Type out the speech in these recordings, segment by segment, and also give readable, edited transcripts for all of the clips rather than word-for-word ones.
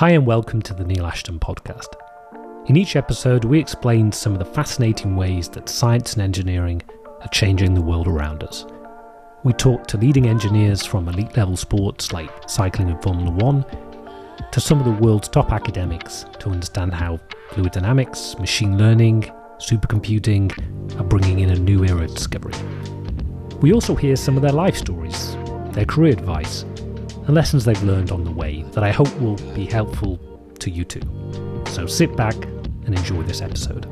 Hi and welcome to the Neil Ashton podcast. In each episode, we explain some of the fascinating ways that science and engineering are changing the world around us. We talk to leading engineers from elite level sports like cycling and Formula One, to some of the world's top academics to understand how fluid dynamics, machine learning, supercomputing are bringing in a new era of discovery. We also hear some of their life stories, their career advice, and lessons they've learned on the way that I hope will be helpful to you too. So sit back and enjoy this episode.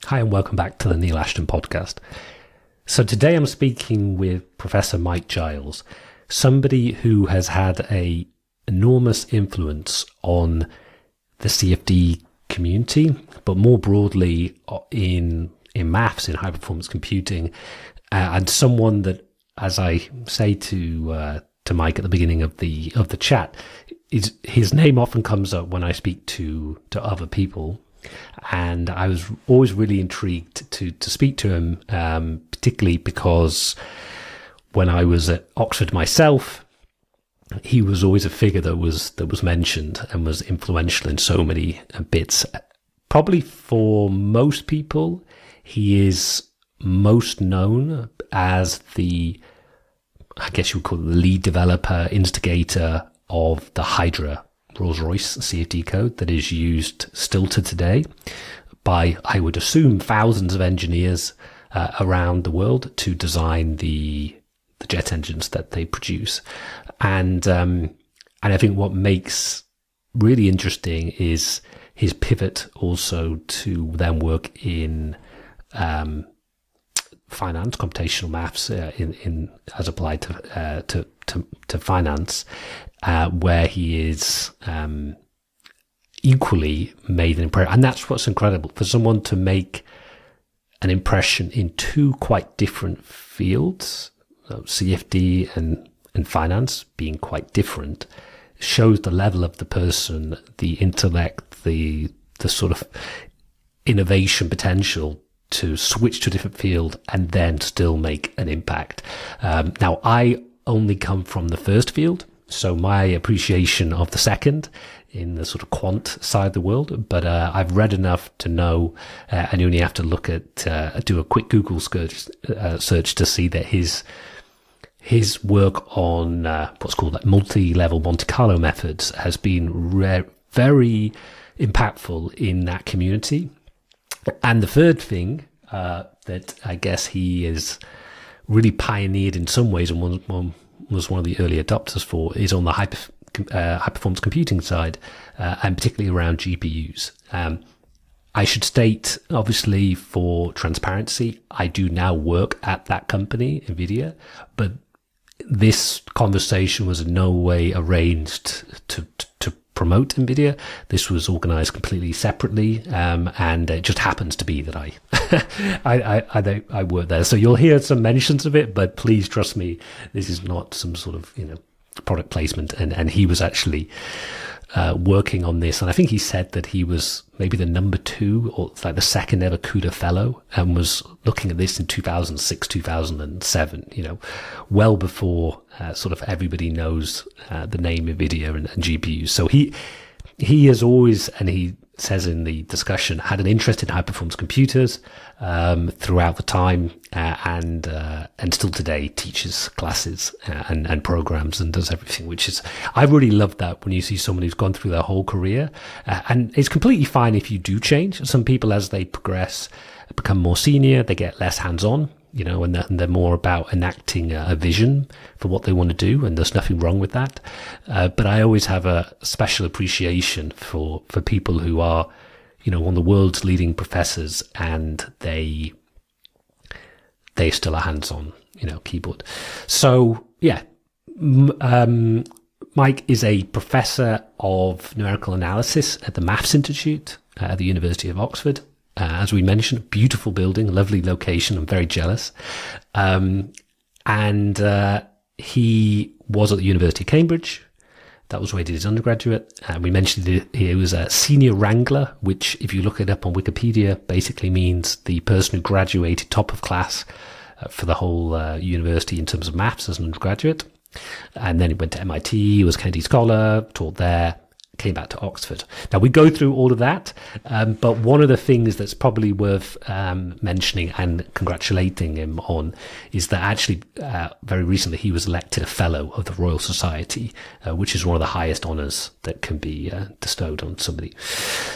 Hi and welcome back to the Neil Ashton podcast. So today I'm speaking with Professor Mike Giles, somebody who has had an enormous influence on the CFD community, but more broadly in maths, in high performance computing, and someone that, as I say to Mike at the beginning of the chat, his name often comes up when I speak to other people, and I was always really intrigued to speak to him, particularly because when I was at Oxford myself, he was always a figure that was mentioned and was influential in so many bits. Probably for most people, he is most known as the, I guess you would call it, the lead developer, instigator of the Hydra Rolls-Royce CFD code that is used still to today by, I would assume, thousands of engineers around the world to design the jet engines that they produce. And I think what makes really interesting is his pivot also to then work in finance, computational maths, in as applied to finance, where he is equally made an impression. And that's what's incredible, for someone to make an impression in two quite different fields, CFD and finance being quite different, shows the level of the person, the intellect, the sort of innovation potential to switch to a different field and then still make an impact. Now, I only come from the first field, so my appreciation of the second in the sort of quant side of the world, but I've read enough to know, and you only have to look at, do a quick Google search to see that his work on what's called like multi-level Monte Carlo methods has been very impactful in that community. And the third thing that I guess he is really pioneered in some ways and was one of the early adopters for is on the high performance computing side, and particularly around GPUs. I should state, obviously, for transparency, I do now work at that company, NVIDIA, but this conversation was in no way arranged to promote NVIDIA. This was organized completely separately, and it just happens to be that I work there. So you'll hear some mentions of it, but please trust me, this is not some sort of product placement. And he was actually working on this, and I think he said that he was maybe the number 2 or like the second ever CUDA fellow, and was looking at this in 2006, 2007. Well before sort of everybody knows the name NVIDIA and GPUs. So he has always, and he says in the discussion, had an interest in high performance computers throughout the time, and still today teaches classes and programs and does everything, which is, I really love that when you see someone who's gone through their whole career, and it's completely fine if you do change. Some people, as they progress, become more senior, they get less hands-on, and they're more about enacting a vision for what they want to do, and there's nothing wrong with that. But I always have a special appreciation for people who are, one of the world's leading professors, and they still are hands-on, keyboard. So yeah, Mike is a professor of numerical analysis at the Maths Institute at the University of Oxford. As we mentioned, beautiful building, lovely location. I'm very jealous. And he was at the University of Cambridge. That was where he did his undergraduate. We mentioned he was a senior wrangler, which, if you look it up on Wikipedia, basically means the person who graduated top of class for the whole university in terms of maths as an undergraduate. And then he went to MIT, was Kennedy Scholar, taught there, came back to Oxford. Now, we go through all of that, but one of the things that's probably worth mentioning and congratulating him on is that actually very recently he was elected a Fellow of the Royal Society, which is one of the highest honours that can be bestowed on somebody.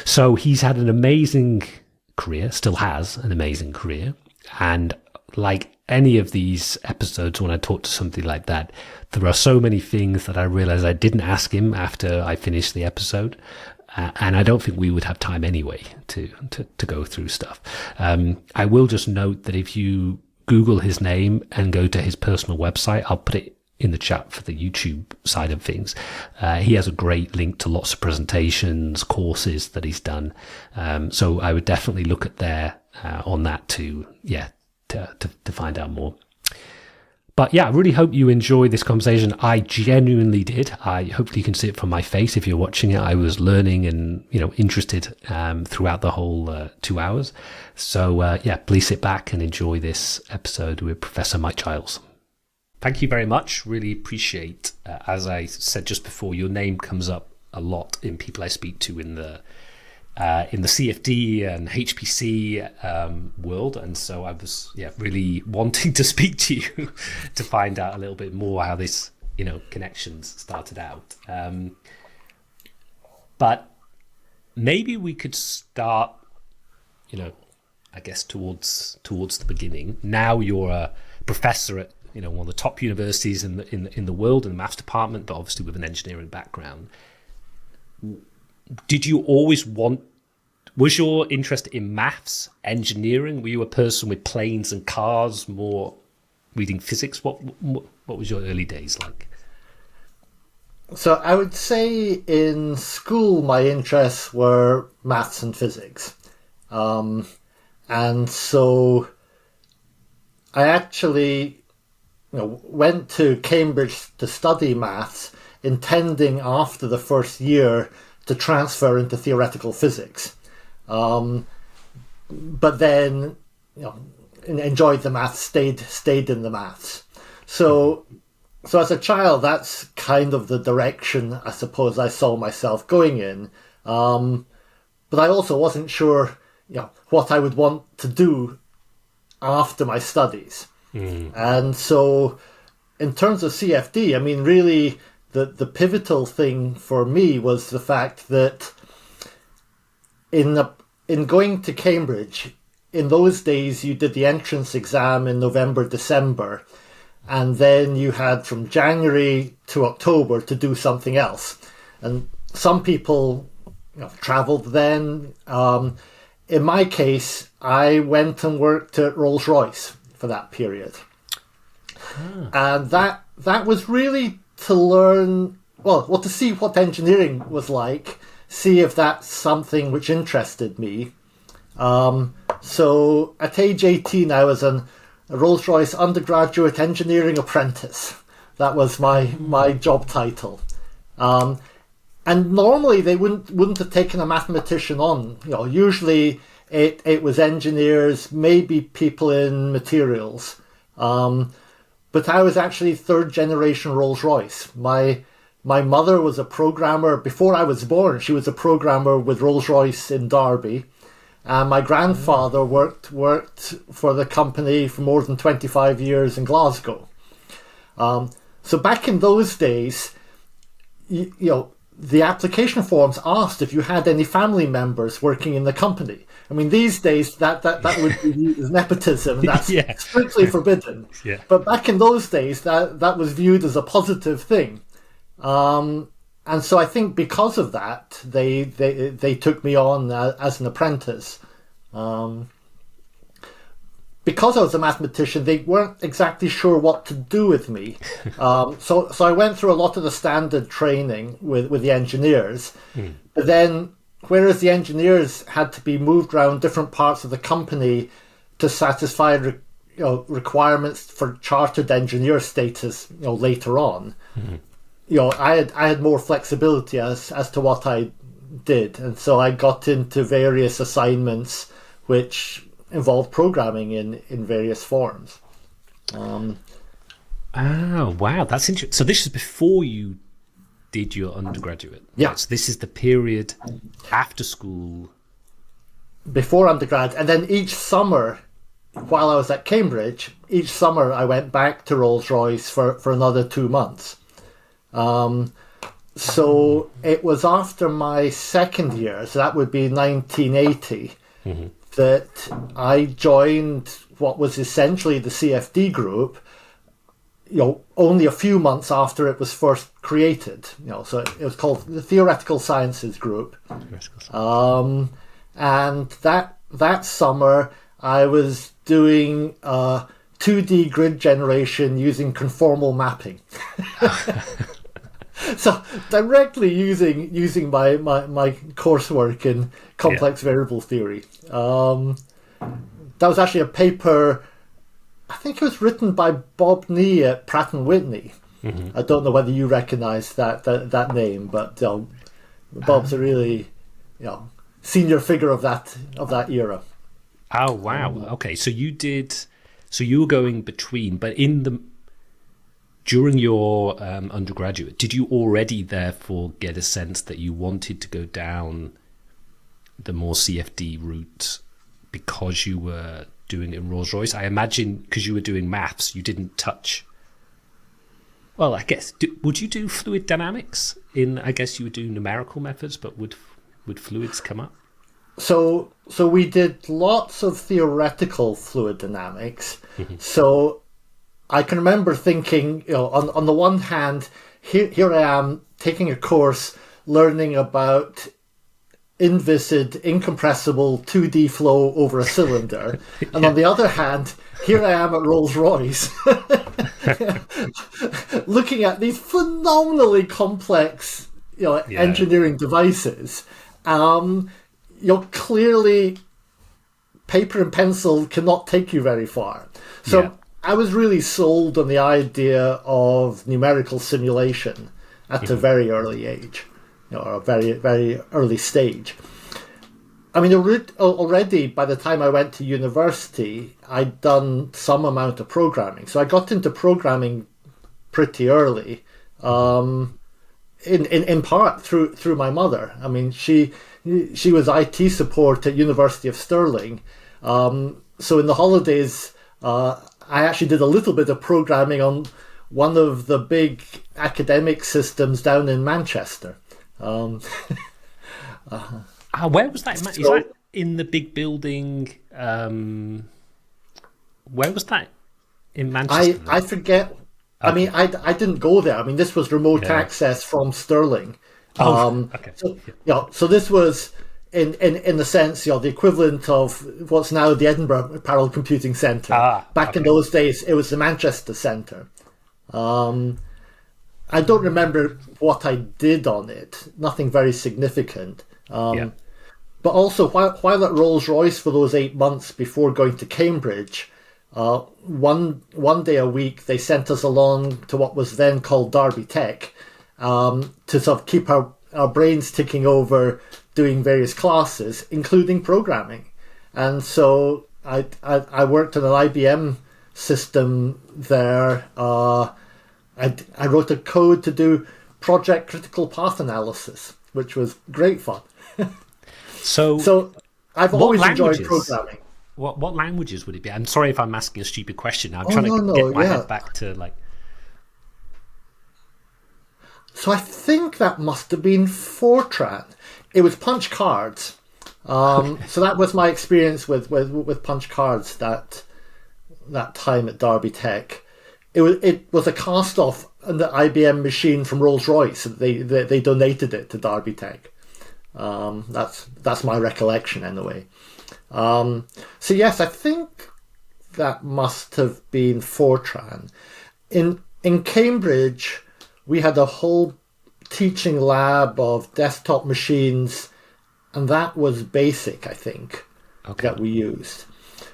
So he's had an amazing career, still has an amazing career, and like any of these episodes, when I talk to somebody like that, there are so many things that I realized I didn't ask him after I finished the episode. And I don't think we would have time anyway to go through stuff. I will just note that if you Google his name and go to his personal website, I'll put it in the chat for the YouTube side of things. He has a great link to lots of presentations, courses that he's done. So I would definitely look at there on that to find out more. But yeah, I really hope you enjoyed this conversation. I genuinely did. Hopefully you can see it from my face if you're watching it. I was learning and, interested throughout the whole 2 hours. So please sit back and enjoy this episode with Professor Mike Giles. Thank you very much. Really appreciate, as I said just before, your name comes up a lot in people I speak to in the CFD and HPC world, and so I was really wanting to speak to you to find out a little bit more how this connections started out. But maybe we could start, I guess towards the beginning. Now you're a professor at one of the top universities in the world in the maths department, but obviously with an engineering background. Did you always was your interest in maths, engineering? Were you a person with planes and cars, more reading physics? What was your early days like? So I would say in school my interests were maths and physics. And so I actually went to Cambridge to study maths, intending after the first year to transfer into theoretical physics. But then, enjoyed the maths, stayed in the maths. So as a child, that's kind of the direction I suppose I saw myself going in. But I also wasn't sure, what I would want to do after my studies. And so in terms of CFD, I mean, really the pivotal thing for me was the fact that in going to Cambridge, in those days you did the entrance exam in November, December, and then you had from January to October to do something else. And some people travelled then. In my case, I went and worked at Rolls-Royce for that period. And that was really to learn, to see what engineering was like, see if that's something which interested me. So at age 18, I was a Rolls-Royce undergraduate engineering apprentice. That was my job title. And normally they wouldn't have taken a mathematician on. Usually it was engineers, maybe people in materials. But I was actually third generation Rolls-Royce. My mother was a programmer before I was born. She was a programmer with Rolls-Royce in Derby. And my grandfather worked for the company for more than 25 years in Glasgow. So back in those days, the application forms asked if you had any family members working in the company. I mean, these days that would be viewed as nepotism, and that's strictly forbidden. Yeah. But back in those days, that was viewed as a positive thing. And so I think because of that, they took me on as an apprentice. Because I was a mathematician, they weren't exactly sure what to do with me. So I went through a lot of the standard training with the engineers. But then, whereas the engineers had to be moved around different parts of the company to satisfy requirements for chartered engineer status later on, I had more flexibility as to what I did, and so I got into various assignments which involved programming in various forms. Oh, wow, that's interesting. So this is before you did your undergraduate. Yeah. Right, so this is the period after school. Before undergrad, and then each summer, while I was at Cambridge, each summer I went back to Rolls-Royce for another 2 months. So it was after my second year, so that would be 1980, that I joined what was essentially the CFD group, only a few months after it was first created. So it was called the Theoretical Sciences Group. And that summer I was doing 2D grid generation using conformal mapping. So directly using my coursework in complex variable theory. That was actually a paper, I think it was written by Bob Nee at Pratt and Whitney. I don't know whether you recognise that name, but Bob's a really senior figure of that era. Oh, wow. Okay, so you were going between, but during your undergraduate, did you already therefore get a sense that you wanted to go down the more CFD route because you were doing it in Rolls-Royce? I imagine because you were doing maths, you didn't touch... Well, I guess, would you do fluid dynamics? I guess you would do numerical methods, but would fluids come up? So we did lots of theoretical fluid dynamics. So I can remember thinking, on the one hand, here I am taking a course learning about inviscid, incompressible 2D flow over a cylinder. And on the other hand, here I am at Rolls-Royce looking at these phenomenally complex engineering devices. Clearly paper and pencil cannot take you very far. So I was really sold on the idea of numerical simulation at a very early age, or a very, very early stage. I mean, already by the time I went to university, I'd done some amount of programming. So I got into programming pretty early, in part through my mother. I mean, she was IT support at University of Stirling. So in the holidays, I actually did a little bit of programming on one of the big academic systems down in Manchester. Where was that? Is that in the big building? Where was that? In Manchester? I forget. Okay. I mean, I didn't go there. I mean, this was remote access from Stirling. Okay. So this was in the sense, the equivalent of what's now the Edinburgh Parallel Computing Centre. Back in those days, it was the Manchester Centre. I don't remember what I did on it. Nothing very significant. But also, while at Rolls-Royce for those 8 months before going to Cambridge, one day a week they sent us along to what was then called Derby Tech, to sort of keep our brains ticking over doing various classes, including programming. And so I worked on an IBM system there. I wrote a code to do project critical path analysis, which was great fun. So I've always enjoyed programming. What languages would it be? I'm sorry if I'm asking a stupid question. I'm trying to get my head back to So I think that must have been Fortran. It was punch cards. So that was my experience with punch cards that time at Derby Tech. It was a cast off on the IBM machine from Rolls-Royce. They donated it to Derby Tech. That's my recollection anyway. So yes, I think that must have been Fortran. In Cambridge, we had a whole teaching lab of desktop machines, and that was BASIC, I think, that we used.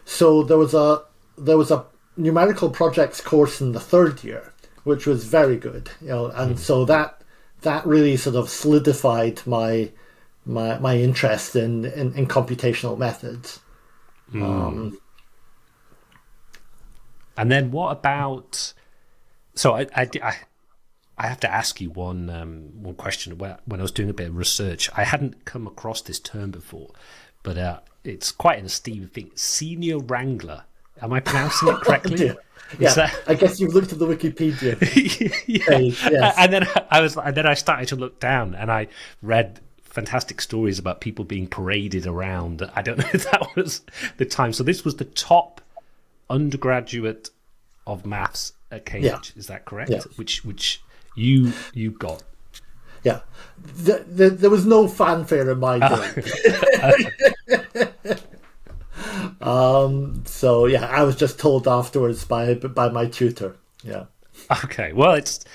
So there was a numerical projects course in the third year, which was very good, and so that really sort of solidified my interest in computational methods. And then what about? So I have to ask you one question. When I was doing a bit of research, I hadn't come across this term before, but it's quite an esteemed thing. Senior wrangler. Am I pronouncing it correctly? Yeah, I guess you've looked at the Wikipedia page. Yes. And then I started to look down, and I read fantastic stories about people being paraded around. I don't know if that was the time. So this was the top undergraduate of maths at Cambridge. Is that correct? Yeah. Which you got. Yeah, there was no fanfare in my day. So yeah, I was just told afterwards by my tutor. Yeah. Okay. Well, it's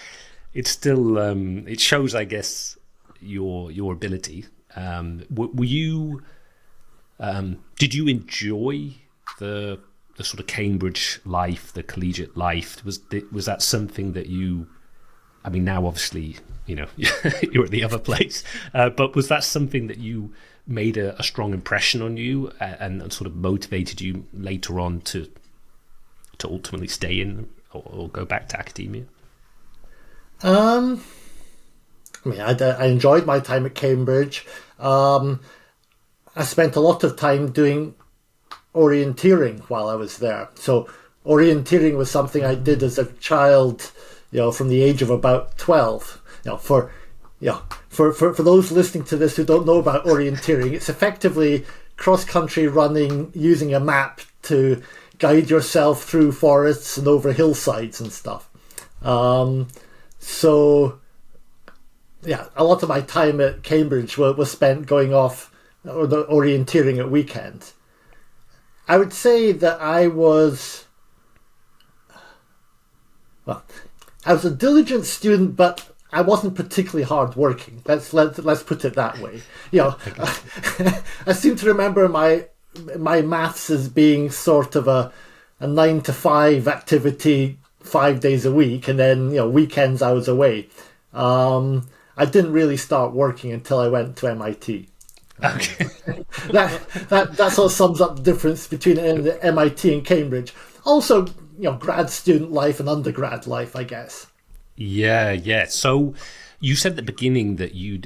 still it shows, I guess, your ability. Were you? Did you enjoy the sort of Cambridge life, the collegiate life? Was that something that you? I mean, now obviously, you're at the other place, but was that something that you made a strong impression on you and sort of motivated you later on to ultimately stay in or go back to academia? I mean, I enjoyed my time at Cambridge. I spent a lot of time doing orienteering while I was there. So orienteering was something I did as a child, from the age of about 12. For those listening to this who don't know about orienteering, it's effectively cross-country running using a map to guide yourself through forests and over hillsides and stuff. So, yeah, a lot of my time at Cambridge was spent going off or orienteering at weekends. I would say that I was a diligent student, but I wasn't particularly hardworking. Let's put it that way. I seem to remember my maths as being sort of a 9 to 5 activity 5 days a week, and then weekends I was away. I didn't really start working until I went to MIT. Okay. that sort of sums up the difference between MIT and Cambridge. Also, grad student life and undergrad life, I guess. Yeah. So you said at the beginning that you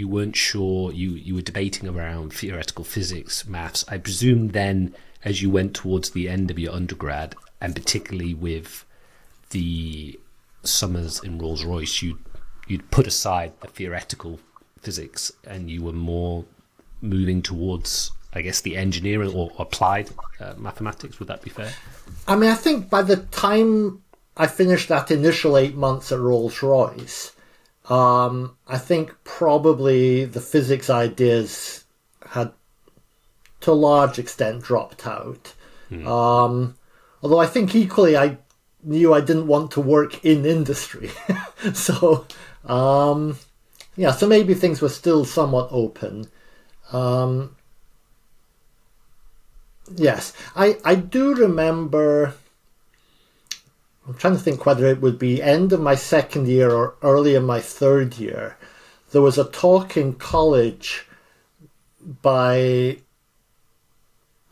weren't sure, you were debating around theoretical physics, maths. I presume then, as you went towards the end of your undergrad, and particularly with the summers in Rolls-Royce, you'd put aside the theoretical physics and you were more moving towards, I guess, the engineering or applied mathematics. Would that be fair? I mean, I think by the time I finished that initial 8 months at Rolls-Royce, I think probably the physics ideas had, to a large extent, dropped out. Although I think equally I knew I didn't want to work in industry. So, so maybe things were still somewhat open. Yes, I do remember, I'm trying to think whether it would be end of my second year or early in my third year. There was a talk in college by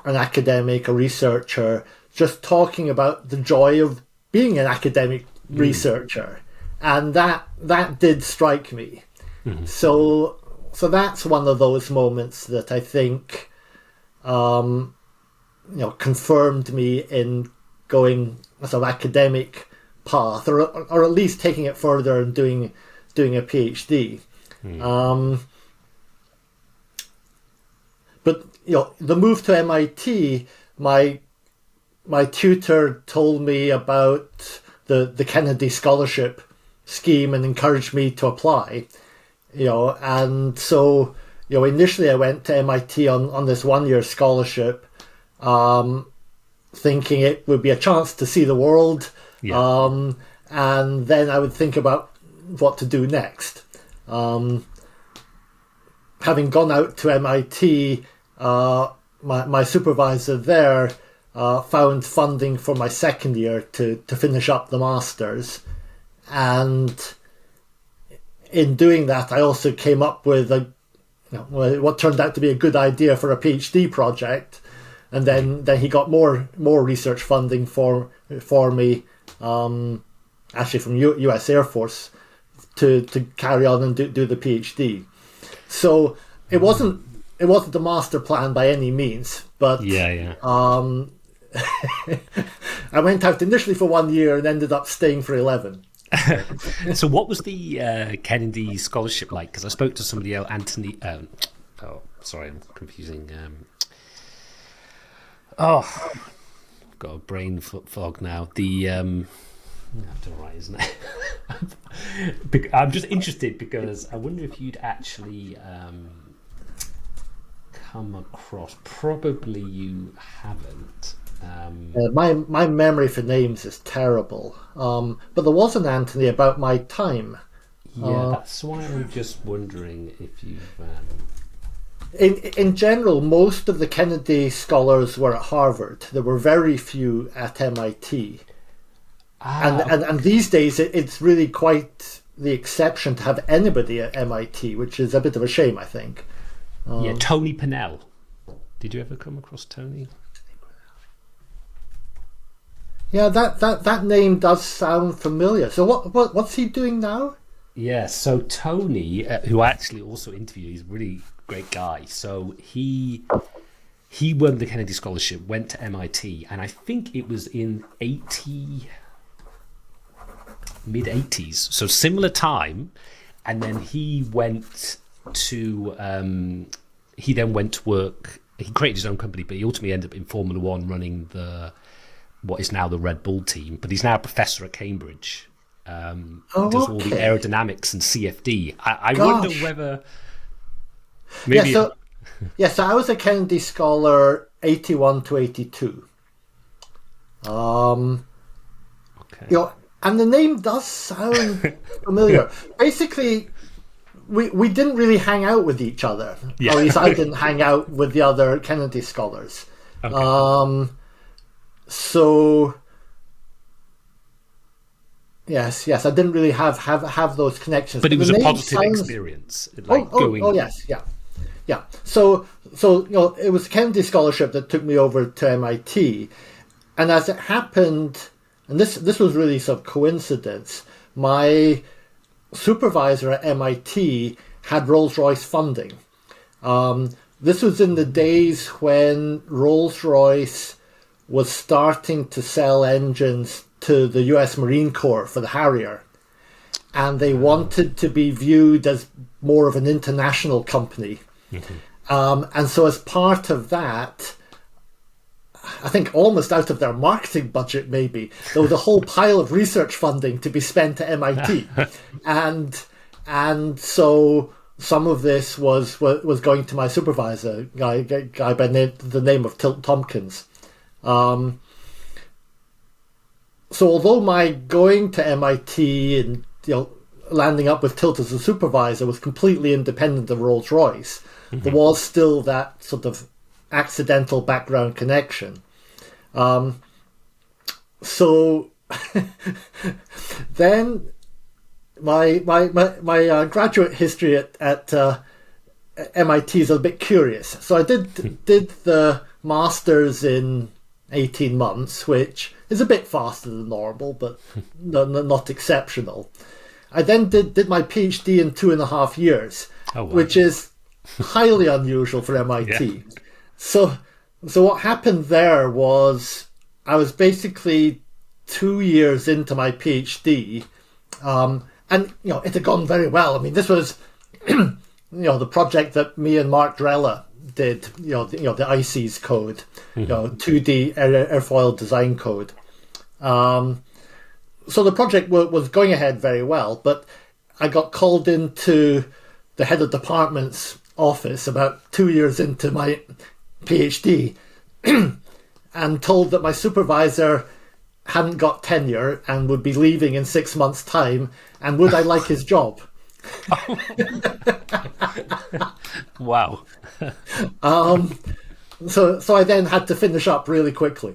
an academic, a researcher, just talking about the joy of being an academic researcher. And that did strike me. Mm-hmm. So that's one of those moments that I think, confirmed me in going a sort of academic path, or at least taking it further and doing a PhD. But the move to MIT, my tutor told me about the Kennedy scholarship scheme and encouraged me to apply. And so initially I went to MIT on this 1-year scholarship, thinking it would be a chance to see the world. Yeah. And then I would think about what to do next. Having gone out to MIT, my supervisor there found funding for my second year to finish up the master's. And in doing that, I also came up with what turned out to be a good idea for a PhD project. and then he got more research funding for me, actually from U.S. Air Force, to carry on and do the PhD. So it wasn't a master plan by any means, but I went out initially for 1 year and ended up staying for 11. So what was the Kennedy scholarship like? Because I spoke to somebody else, Anthony. Sorry, I'm confusing. I've got a brain fog now. I have to write his name. I'm just interested because I wonder if you'd actually come across. Probably you haven't. My memory for names is terrible. But there was an Anthony about my time. Yeah, that's why I'm just wondering if you've. In general, most of the Kennedy scholars were at Harvard. There were very few at MIT. And these days, it's really quite the exception to have anybody at MIT, which is a bit of a shame, I think. Tony Pinnell. Did you ever come across Tony? Yeah, that name does sound familiar. So what's he doing now? Yeah, so Tony, who I actually also interviewed, he's a really great guy. So he won the Kennedy Scholarship, went to MIT, and I think it was in mid-80s, so similar time. And then he went to he then went to work. He created his own company, but he ultimately ended up in Formula One, running what is now the Red Bull team. But he's now a professor at Cambridge. Does all the aerodynamics and CFD. I wonder whether maybe. So I was a Kennedy scholar 81 to 82. Okay. And the name does sound familiar. Basically, we didn't really hang out with each other. Yeah. Or at least I didn't hang out with the other Kennedy scholars. Okay. So yes, I didn't really have those connections. But it was a positive experience. Yeah. So it was a Kennedy scholarship that took me over to MIT, and as it happened, and this was really sort of coincidence, my supervisor at MIT had Rolls-Royce funding. This was in the days when Rolls-Royce was starting to sell engines to the US Marine Corps for the Harrier. And they wanted to be viewed as more of an international company. Mm-hmm. And so as part of that, I think almost out of their marketing budget maybe, there was a whole pile of research funding to be spent at MIT. and so some of this was going to my supervisor, guy by the name of Tilt Tompkins. So although my going to MIT and landing up with Tilt as a supervisor was completely independent of Rolls-Royce, mm-hmm. there was still that sort of accidental background connection. So then my graduate history at MIT is a bit curious. So I did the master's in 18 months, which is a bit faster than normal, but not exceptional. I then did my PhD in 2.5 years, which is highly unusual for MIT. Yeah. So what happened there was I was basically 2 years into my PhD, and it had gone very well. I mean, this was the project that me and Mark Drella did, the ICES code, 2D airfoil design code. So the project was going ahead very well, but I got called into the head of department's office about 2 years into my PhD and told that my supervisor hadn't got tenure and would be leaving in 6 months' time, and would I like his job? Wow. So I then had to finish up really quickly.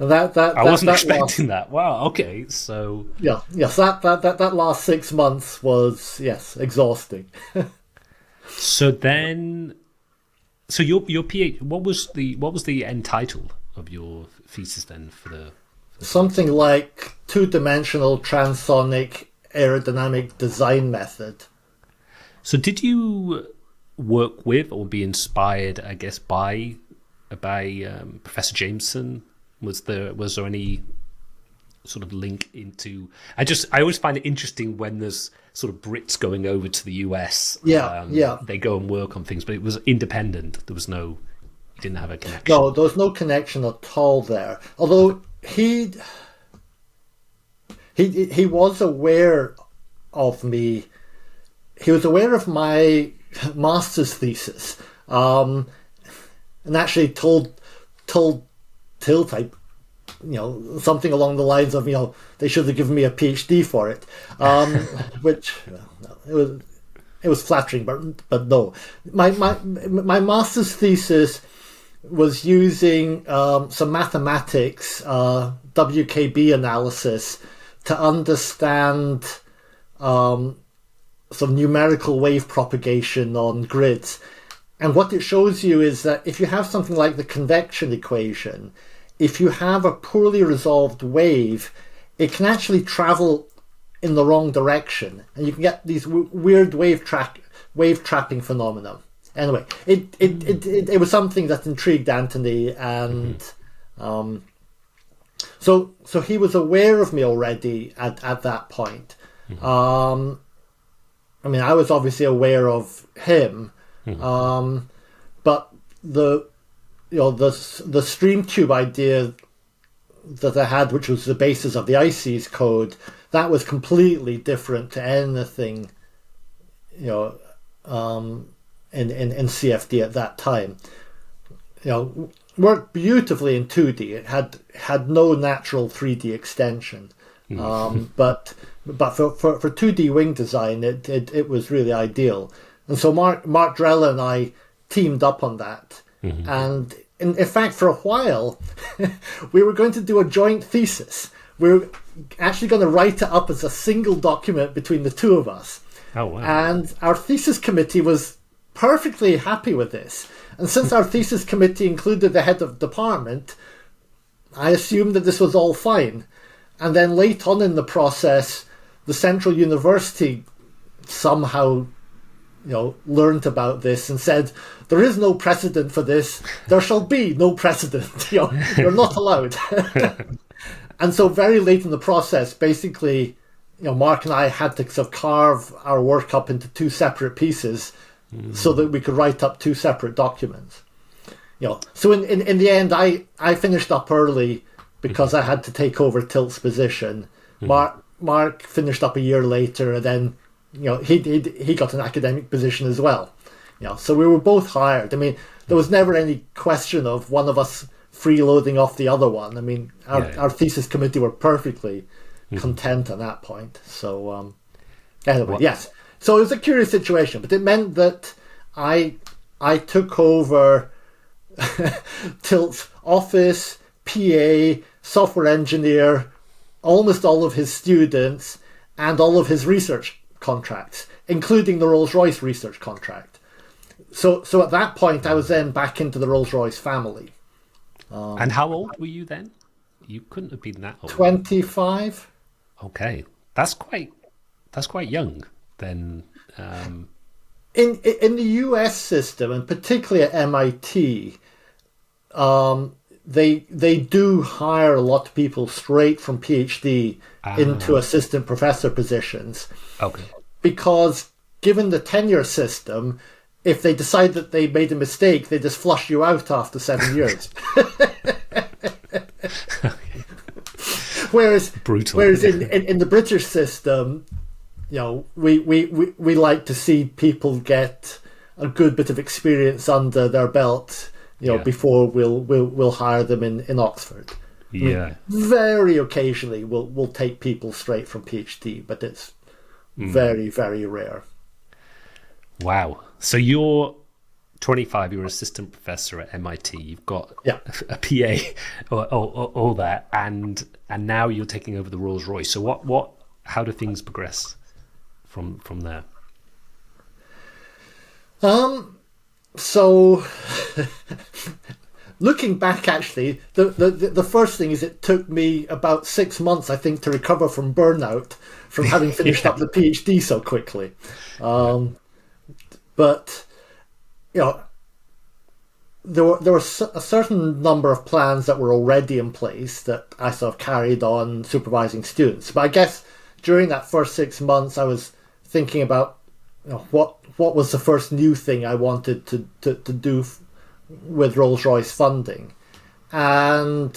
I wasn't expecting that. Wow. Okay. So yes, that last 6 months was exhausting. So then, So your PhD, what was the end title of your thesis then for the something like two-dimensional transonic aerodynamic design method. So did you work with or be inspired, I guess, by Professor Jameson? Was there any sort of link into? I always find it interesting when there's sort of Brits going over to the US. Yeah. They go and work on things, but it was independent. There was no, you didn't have a connection. No, there was no connection at all there. Although he was aware of me. He was aware of my master's thesis, and actually told Tilt, something along the lines of, they should have given me a PhD for it, which it was flattering, but no. My master's thesis was using some mathematics, WKB analysis, to understand some numerical wave propagation on grids. And what it shows you is that if you have something like the convection equation, if you have a poorly resolved wave, it can actually travel in the wrong direction, and you can get these weird wave trapping phenomena. Anyway, it was something that intrigued Anthony, and so he was aware of me already at that point. I mean, I was obviously aware of him, but the stream tube idea that I had, which was the basis of the ICES code, that was completely different to anything, in CFD at that time. Worked beautifully in 2D. It had no natural 3D extension, but for 2D wing design, it was really ideal. And so Mark Drella and I teamed up on that. And in fact, for a while, we were going to do a joint thesis. We were actually going to write it up as a single document between the two of us. Oh, wow. And our thesis committee was perfectly happy with this. And since our thesis committee included the head of department, I assumed that this was all fine. And then late on in the process, the Central University somehow learned about this and said, there is no precedent for this. There shall be no precedent. You're not allowed. And so very late in the process, basically, Mark and I had to sort of carve our work up into two separate pieces so that we could write up two separate documents. So in the end, I finished up early because I had to take over Tilt's position. Mark finished up a year later, and then he got an academic position as well. So we were both hired. I mean, there was never any question of one of us freeloading off the other one. I mean, our thesis committee were perfectly content at that point. So anyway, yes. So it was a curious situation, but it meant that I took over Tilt's office, PA, software engineer, almost all of his students, and all of his research contracts, including the Rolls-Royce research contract. So at that point, I was then back into the Rolls-Royce family. And how old were you then? You couldn't have been that old. 25. Okay, that's quite young then. In the US system, and particularly at MIT, they do hire a lot of people straight from PhD into assistant professor positions. Okay. Because given the tenure system, if they decide that they made a mistake, they just flush you out after 7 years. Whereas in the British system, we like to see people get a good bit of experience under their belt, before we'll hire them in Oxford. Yeah. Very occasionally we'll take people straight from PhD, but it's very, very rare. Wow. So you're 25, you're an assistant professor at MIT, you've got a PA, all that, and now you're taking over the Rolls-Royce. So how do things progress from there? So, looking back, actually, the first thing is it took me about 6 months, I think, to recover from burnout from having finished up the PhD so quickly. But, there were a certain number of plans that were already in place that I sort of carried on supervising students. But I guess during that first 6 months, I was thinking about what was the first new thing I wanted to do with Rolls-Royce funding, and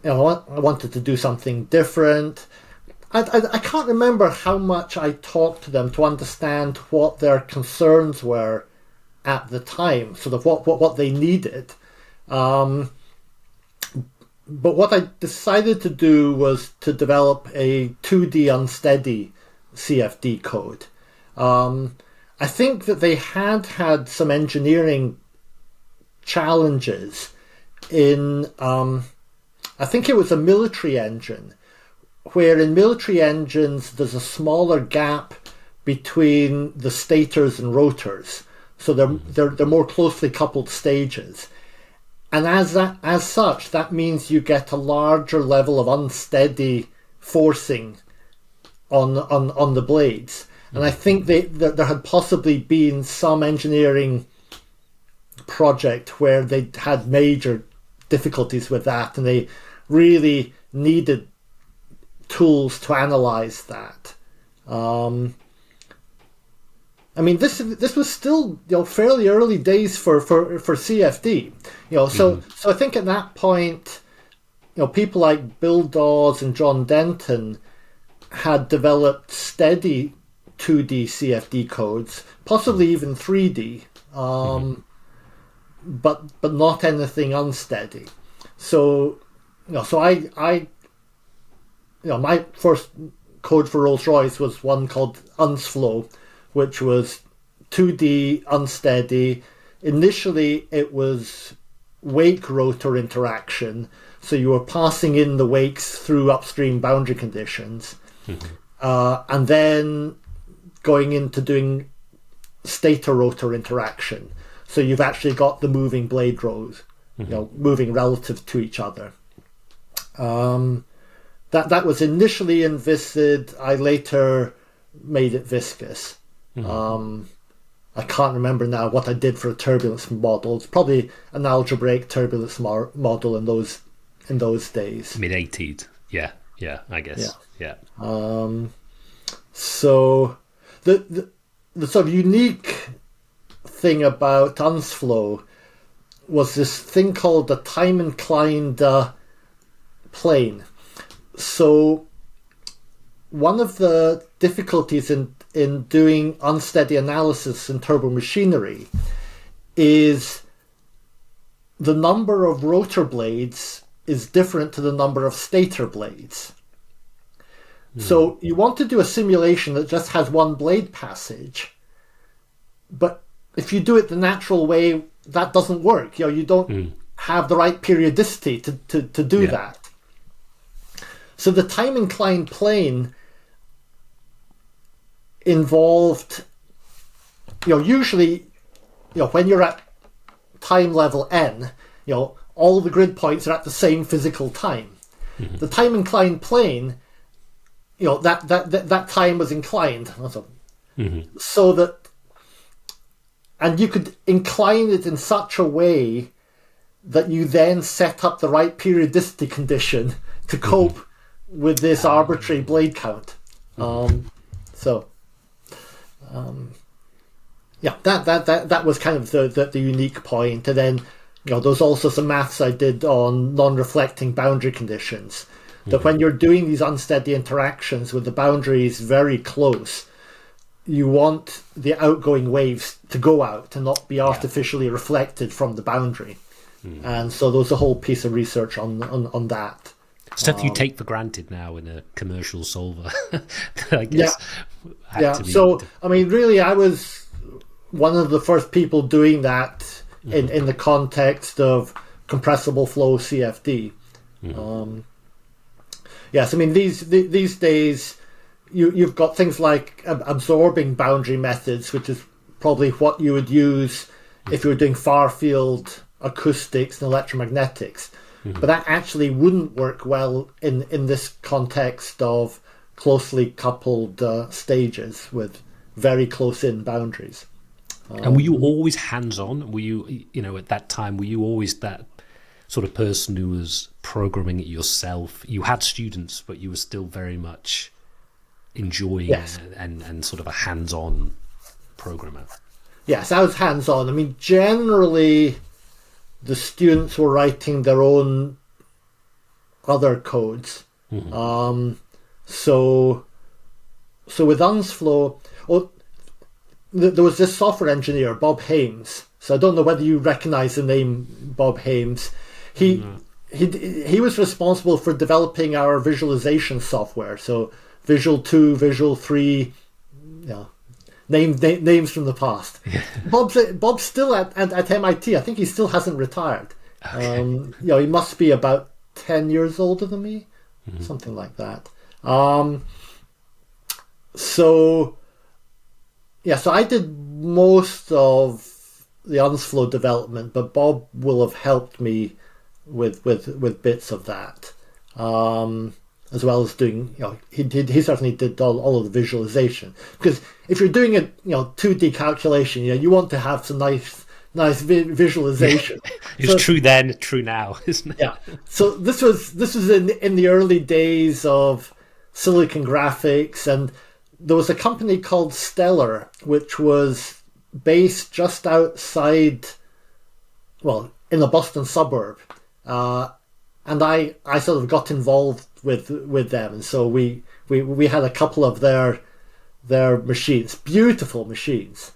I wanted to do something different. I can't remember how much I talked to them to understand what their concerns were at the time, sort of what they needed. But what I decided to do was to develop a 2D unsteady CFD code. I think that they had some engineering challenges in, I think it was a military engine, where in military engines there's a smaller gap between the stators and rotors. So they're more closely coupled stages. And as such, that means you get a larger level of unsteady forcing on the blades. And I think there had possibly been some engineering project where they had major difficulties with that, and they really needed tools to analyze that. I mean, this was still fairly early days for CFD. So I think at that point, people like Bill Dawes and John Denton had developed steady 2D CFD codes, possibly even 3D, but not anything unsteady. So I my first code for Rolls-Royce was one called UnsFlow, which was 2D unsteady. Initially, it was wake rotor interaction, so you were passing in the wakes through upstream boundary conditions, and then going into doing stator rotor interaction. So you've actually got the moving blade rows, moving relative to each other. That was initially in Viscid. I later made it viscous. I can't remember now what I did for a turbulence model. It's probably an algebraic turbulence model in those days. Mid-80s, yeah, I guess, yeah. So the sort of unique thing about UnsFlow was this thing called the time-inclined plane. So one of the difficulties in doing unsteady analysis in turbomachinery is the number of rotor blades is different to the number of stator blades. So you want to do a simulation that just has one blade passage, but if you do it the natural way, that doesn't work. You don't have the right periodicity to do that. So the time-inclined plane involved, usually, when you're at time level n, all the grid points are at the same physical time. The time-inclined plane, that time was inclined. So that, and you could incline it in such a way that you then set up the right periodicity condition to cope with this arbitrary blade count. That was kind of the unique point. And then, there's also some maths I did on non-reflecting boundary conditions. That when you're doing these unsteady interactions with the boundaries very close, you want the outgoing waves to go out and not be artificially reflected from the boundary. And so there's a whole piece of research on that. Stuff you take for granted now in a commercial solver. I guess. So, I mean, really, I was one of the first people doing that in the context of compressible flow CFD. Yes, I mean, these days, you've got things like absorbing boundary methods, which is probably what you would use if you were doing far field acoustics and electromagnetics. But that actually wouldn't work well in this context of closely coupled stages with very close-in boundaries. And were you always hands-on? Were you, at that time, were you always that sort of person who was programming it yourself? You had students, but you were still very much enjoying and sort of a hands-on programmer. Yes, I was hands-on. I mean, generally, the students were writing their own other codes. So with UNSFlow, there was this software engineer, Bob Hames. So I don't know whether you recognize the name Bob Hames. He was responsible for developing our visualization software. So Visual 2, Visual 3, names from the past. Bob's still at MIT. I think he still hasn't retired. Okay. He must be about 10 years older than me, something like that. So I did most of the UNSFlow development, but Bob will have helped me with bits of that, as well as doing, he certainly did all of the visualization. Because if you're doing a 2D calculation, you want to have some nice visualization. It's true then, true now, isn't it? Yeah. So this was in the early days of Silicon Graphics, and there was a company called Stellar, which was based just outside, in a Boston suburb, and I sort of got involved with them, and so we had a couple of their machines, beautiful machines,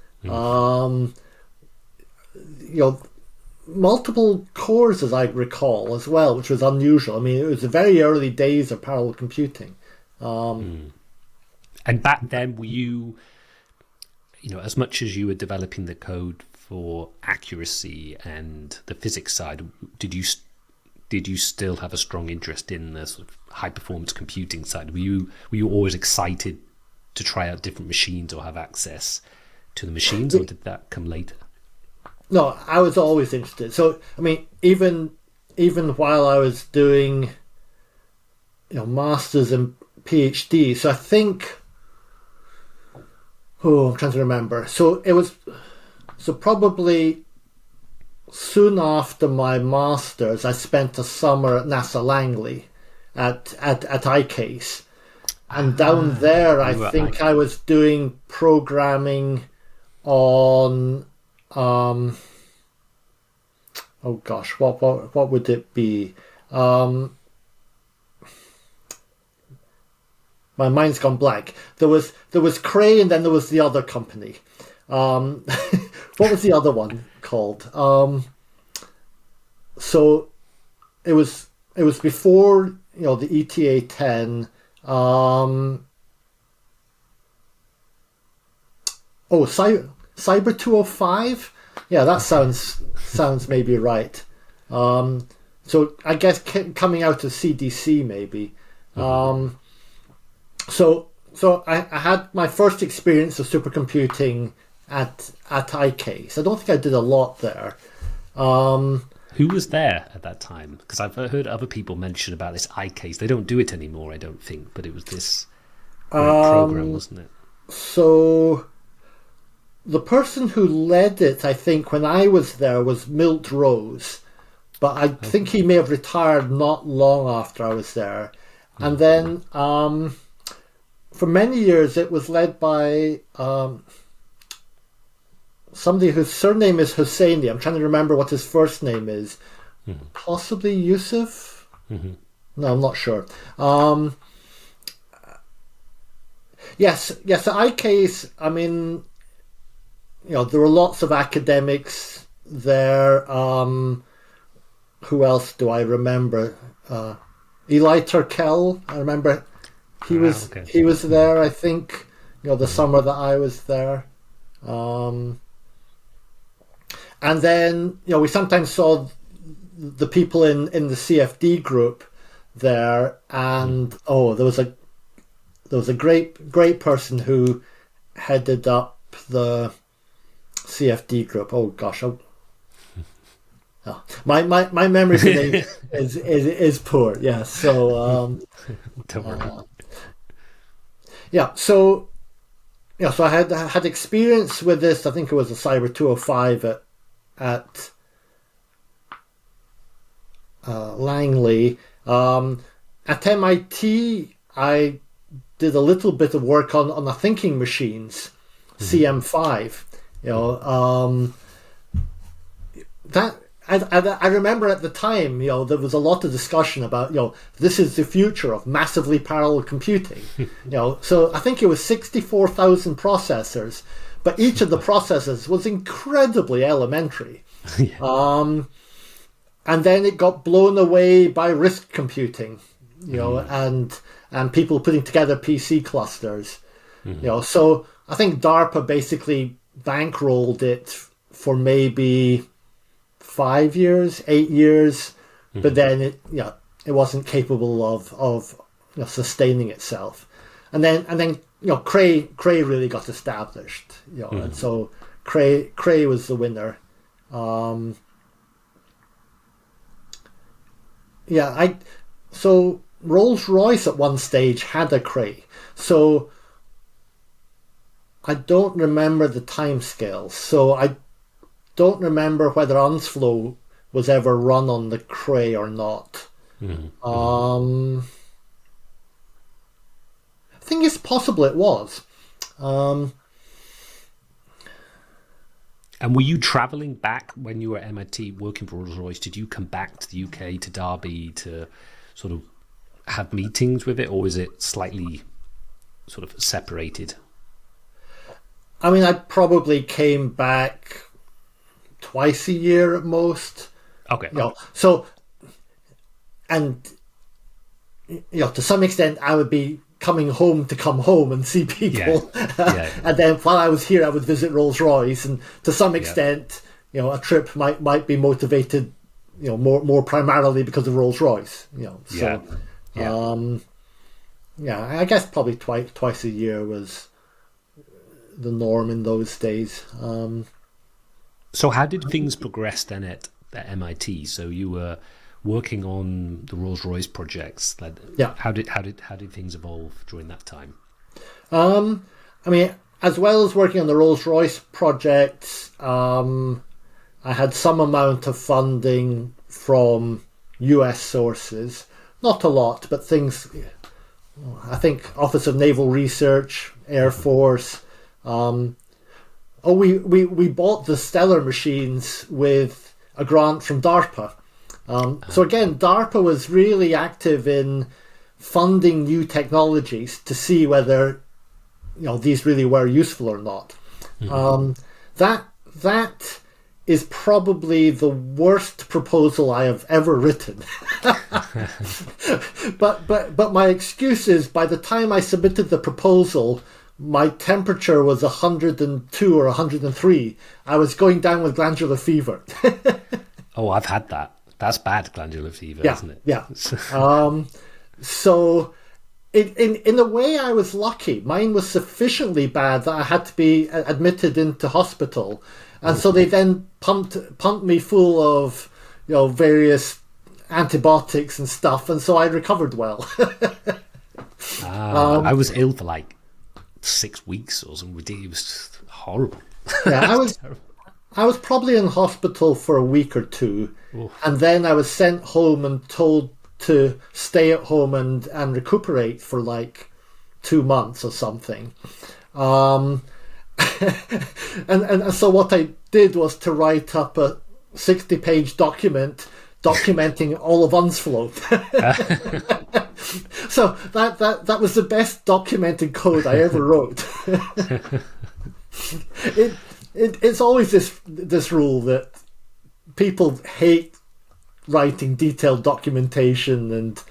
multiple cores as I recall as well, which was unusual. I mean, it was the very early days of parallel computing. And back then, were you, as much as you were developing the code for accuracy and the physics side, did you still have a strong interest in the sort of high performance computing side? Were you always excited to try out different machines or have access to the machines, or did that come later? No, I was always interested. So, I mean, even while I was doing, masters and PhD, so I think, I'm trying to remember. So probably soon after my masters, I spent a summer at NASA Langley at iCase, and down there I think I was doing programming on what would it be? My mind's gone blank. There was Cray, and then there was the other company. What was the other one called? So it was before the ETA 10. Cyber 205. Yeah, that sounds maybe right. So I guess coming out of CDC maybe. So I had my first experience of supercomputing at iCase. I don't think I did a lot there. Who was there at that time? Because I've heard other people mention about this iCase. They don't do it anymore, I don't think, but it was this program, wasn't it? So the person who led it, I think, when I was there was Milt Rose, but I think he may have retired not long after I was there. And then for many years it was led by somebody whose surname is Hosseini. I'm trying to remember what his first name is. Possibly Yusuf? No, I'm not sure. Yes, iCase, I mean, there were lots of academics there. Who else do I remember? Eli Turkel, I remember he was there, I think, the summer that I was there. And then, we sometimes saw the people in the CFD group there, and there was a great person who headed up the CFD group. Oh gosh, my memory today is poor. Yeah, so Don't worry. yeah, so I had experience with this. I think it was a Cyber 205 at Langley. At MIT, I did a little bit of work on the thinking machines, CM5. That I remember at the time, there was a lot of discussion about, this is the future of massively parallel computing. So I think it was 64,000 processors, but each of the processors was incredibly elementary. Yeah. And then it got blown away by RISC computing, and people putting together PC clusters. So I think DARPA basically bankrolled it for maybe 5 years, 8 years, but then it wasn't capable of sustaining itself. And then Cray really got established, and so Cray was the winner. So Rolls-Royce at one stage had a Cray. So I don't remember the timescales. So I don't remember whether Unsflow was ever run on the Cray or not. I think it's possible it was. And were you travelling back when you were at MIT working for Rolls-Royce? Did you come back to the UK, to Derby, to sort of have meetings with it, or is it slightly sort of separated? I mean, I probably came back twice a year at most. Okay. So, and to some extent, I would be coming home to come home and see people. And then while I was here, I would visit Rolls-Royce, and to some extent, a trip might be motivated, more primarily because of Rolls-Royce. I guess probably twice a year was the norm in those days. So how did things progress then at MIT? So you were working on the Rolls-Royce projects. How did things evolve during that time? I mean, as well as working on the Rolls-Royce projects, I had some amount of funding from US sources. Not a lot, but things. I think Office of Naval Research, Air Force. We bought the Stellar machines with a grant from DARPA. So again, DARPA was really active in funding new technologies to see whether these really were useful or not. That is probably the worst proposal I have ever written. but my excuse is, by the time I submitted the proposal, my temperature was 102 or 103. I was going down with glandular fever. Oh, I've had that. That's bad glandular fever, isn't it? Yeah. So in a way, I was lucky. Mine was sufficiently bad that I had to be admitted into hospital. And so they then pumped me full of, various antibiotics and stuff. And so I recovered well. I was ill for like 6 weeks or something. It was just horrible. Yeah, I was probably in hospital for a week or two. Oof. And then I was sent home and told to stay at home and recuperate for like 2 months or something. And so what I did was to write up a 60-page document documenting all of Unsflow. So that was the best documented code I ever wrote. It's always this rule that people hate writing detailed documentation and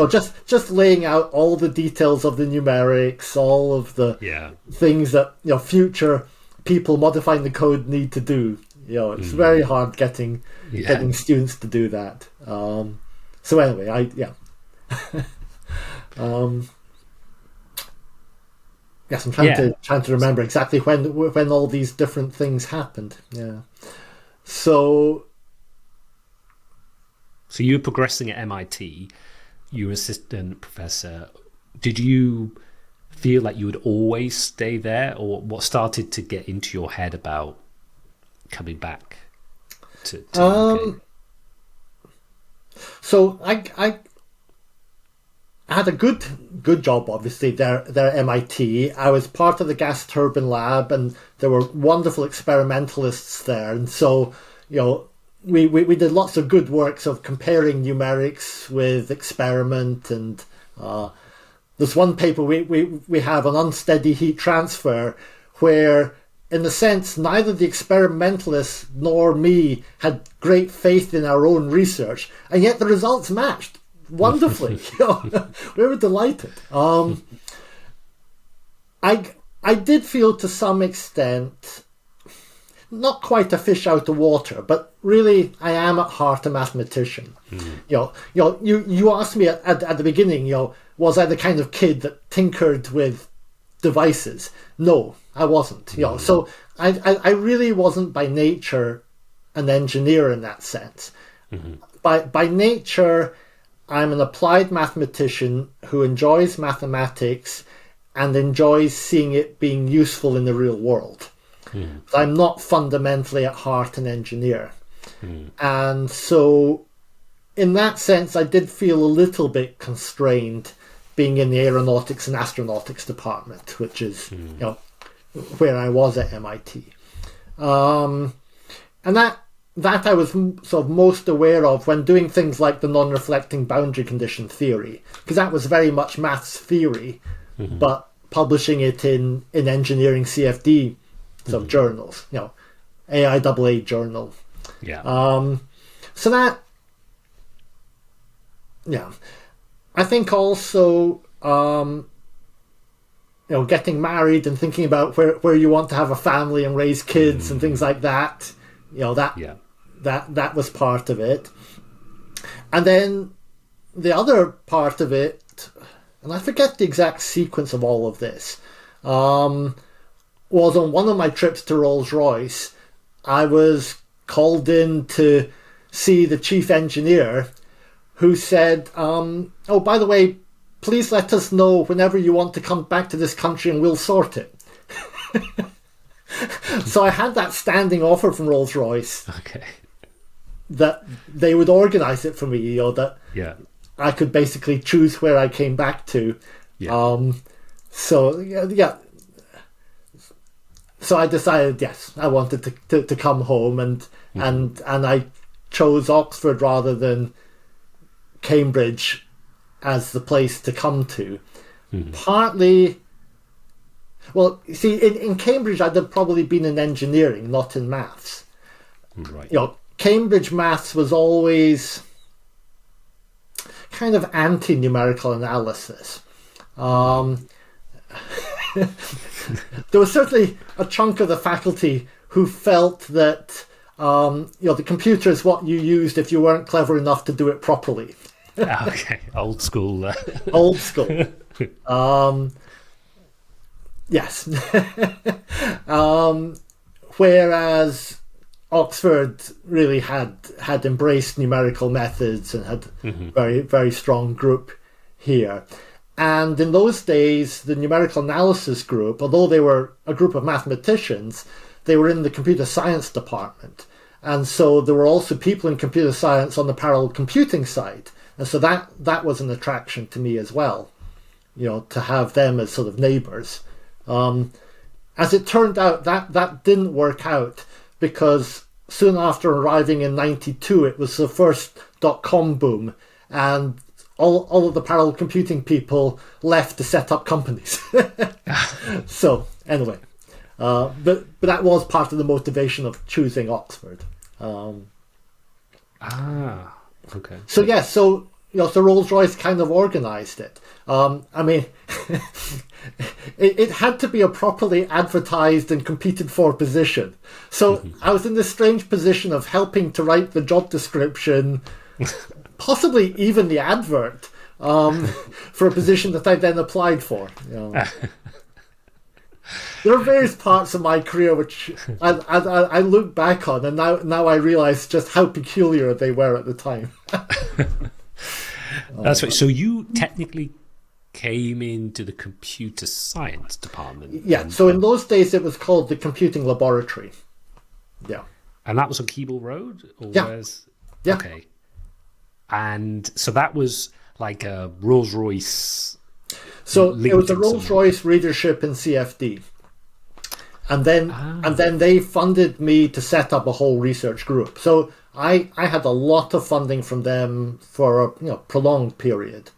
just laying out all the details of the numerics, all of the things that future people modifying the code need to do. It's very hard getting students to do that. So anyway, Yes, I'm trying to remember exactly when all these different things happened. Yeah. So you were progressing at MIT. You were assistant professor. Did you feel like you would always stay there, or what started to get into your head about coming back to the UK? So I had a good job, obviously, there at MIT. I was part of the gas turbine lab, and there were wonderful experimentalists there. And so, we did lots of good works of comparing numerics with experiment. And there's one paper we have on unsteady heat transfer, where, in a sense, neither the experimentalists nor me had great faith in our own research, and yet the results matched wonderfully. We were delighted. I did feel to some extent not quite a fish out of water, but really I am at heart a mathematician. You asked me at the beginning, was I the kind of kid that tinkered with devices? No, I wasn't. So I really wasn't by nature an engineer in that sense. By nature, I'm an applied mathematician who enjoys mathematics and enjoys seeing it being useful in the real world. I'm not fundamentally at heart an engineer. And so in that sense, I did feel a little bit constrained being in the aeronautics and astronautics department, which is where I was at MIT. And that I was sort of most aware of when doing things like the non-reflecting boundary condition theory, because that was very much maths theory, but publishing it in engineering CFD sort of journals, AIAA journal. So that, I think also, getting married and thinking about where you want to have a family and raise kids and things like that, that was part of it. And then the other part of it, and I forget the exact sequence of all of this, was on one of my trips to Rolls-Royce. I was called in to see the chief engineer, who said, oh, by the way, please let us know whenever you want to come back to this country and we'll sort it. So I had that standing offer from Rolls-Royce that they would organise it for me, that I could basically choose where I came back to. So I decided, yes, I wanted to come home, and I chose Oxford rather than Cambridge as the place to come to. Partly, well, you see, in Cambridge I'd have probably been in engineering, not in maths. Cambridge maths was always kind of anti-numerical analysis. There was certainly a chunk of the faculty who felt that the computer is what you used if you weren't clever enough to do it properly. Old school. Old school. Yes. Whereas Oxford really had embraced numerical methods and had very, very strong group here. And in those days, the numerical analysis group, although they were a group of mathematicians, they were in the computer science department. And so there were also people in computer science on the parallel computing side. And so that was an attraction to me as well, to have them as sort of neighbours. As it turned out, that didn't work out, because soon after arriving in 92, it was the first dot-com boom, and all of the parallel computing people left to set up companies. So anyway, but that was part of the motivation of choosing Oxford. Okay. So yes, so Rolls-Royce kind of organised it. I mean, it had to be a properly advertised and competed for position. So I was in this strange position of helping to write the job description, possibly even the advert, for a position that I then applied for. there are various parts of my career which I look back on, and now I realize just how peculiar they were at the time. That's right. So you technically came into the computer science department. Yeah. So in those days, it was called the Computing Laboratory. Yeah. And that was on Keble Road? Or Yeah. Yeah. Okay. And so that was like a Rolls-Royce. So it was a Rolls-Royce readership in CFD. And then they funded me to set up a whole research group. So I had a lot of funding from them for a prolonged period.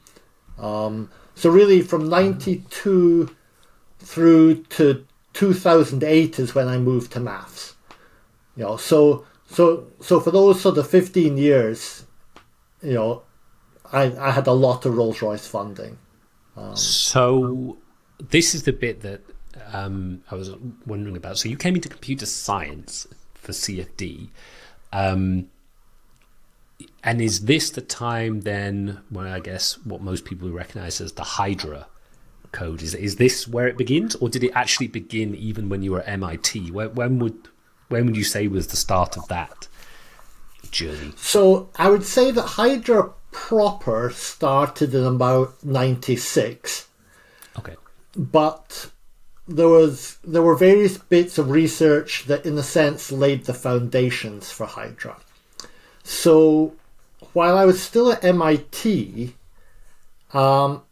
So really from 92 through to 2008 is when I moved to maths. So for those sort of 15 years, I had a lot of Rolls-Royce funding. So this is the bit that I was wondering about. So you came into computer science for CFD. And is this the time then when I guess what most people recognize as the Hydra code? Is this where it begins, or did it actually begin even when you were at MIT? When would you say was the start of that journey? So I would say that Hydra proper started in about 96. Okay. But there were various bits of research that in a sense laid the foundations for Hydra. So while I was still at MIT, so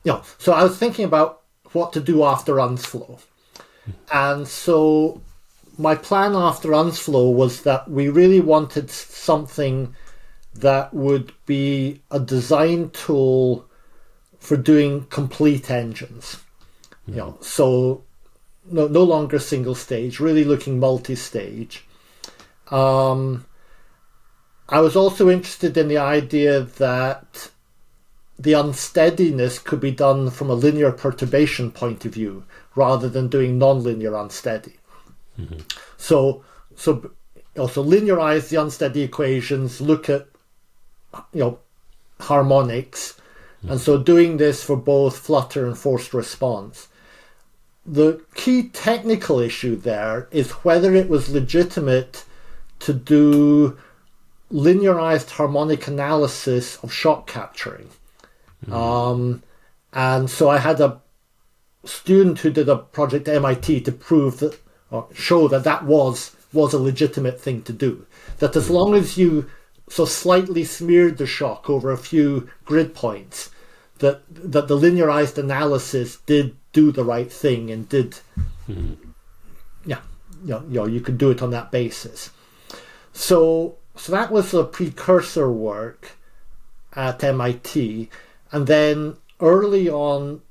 I was thinking about what to do after UNSFLO. And so my plan after UNSFLO was that we really wanted something that would be a design tool for doing complete engines. So no longer single stage, really looking multi-stage. I was also interested in the idea that the unsteadiness could be done from a linear perturbation point of view rather than doing nonlinear unsteady. Mm-hmm. So also linearize the unsteady equations, look at harmonics, mm-hmm. and so doing this for both flutter and forced response. The key technical issue there is whether it was legitimate to do linearized harmonic analysis of shock capturing. Mm-hmm. And so I had a student who did a project at MIT to prove that, or show that was a legitimate thing to do. That as long as you so slightly smeared the shock over a few grid points, that the linearized analysis did do the right thing and did, you could do it on that basis. So that was the precursor work at MIT, and then early on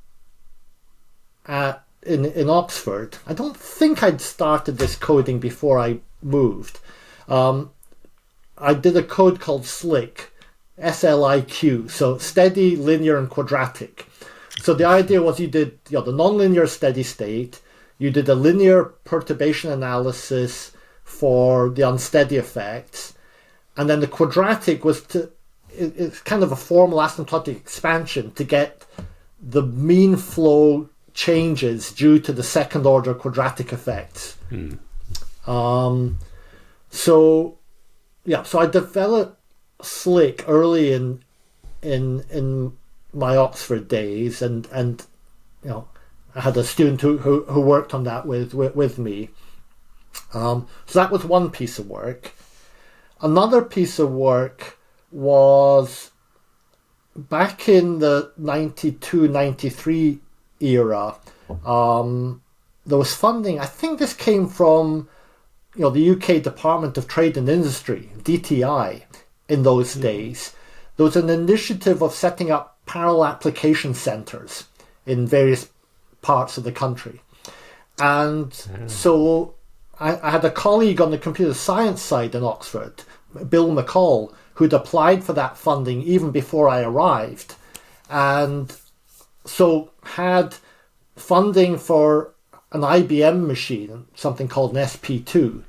in Oxford, I don't think I'd started this coding before I moved. I did a code called SLIQ, SLIQ, so steady, linear, and quadratic. So the idea was you did the nonlinear steady state, you did a linear perturbation analysis for the unsteady effects, and then the quadratic was it's kind of a formal asymptotic expansion to get the mean flow changes due to the second order quadratic effects. So I developed SLIQ early in my Oxford days, and I had a student who worked on that with me. So that was one piece of work. Another piece of work was back in the 92-93 era. There was funding. I think this came from the UK Department of Trade and Industry, DTI, in those days. There was an initiative of setting up parallel application centres in various parts of the country. And so I had a colleague on the computer science side in Oxford, Bill McCall, who'd applied for that funding even before I arrived, and so had funding for an IBM machine, something called an SP2,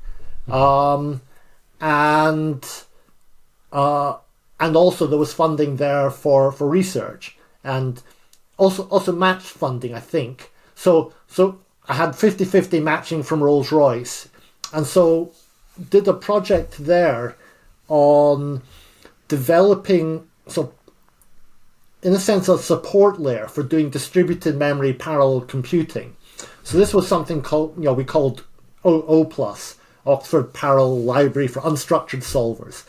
and also there was funding there for research, and also matched funding, I think. So I had 50-50 matching from Rolls-Royce, and so did a project there on developing, so in a sense, a support layer for doing distributed memory parallel computing. So this was something called, we called O+, Oxford Parallel Library for Unstructured Solvers.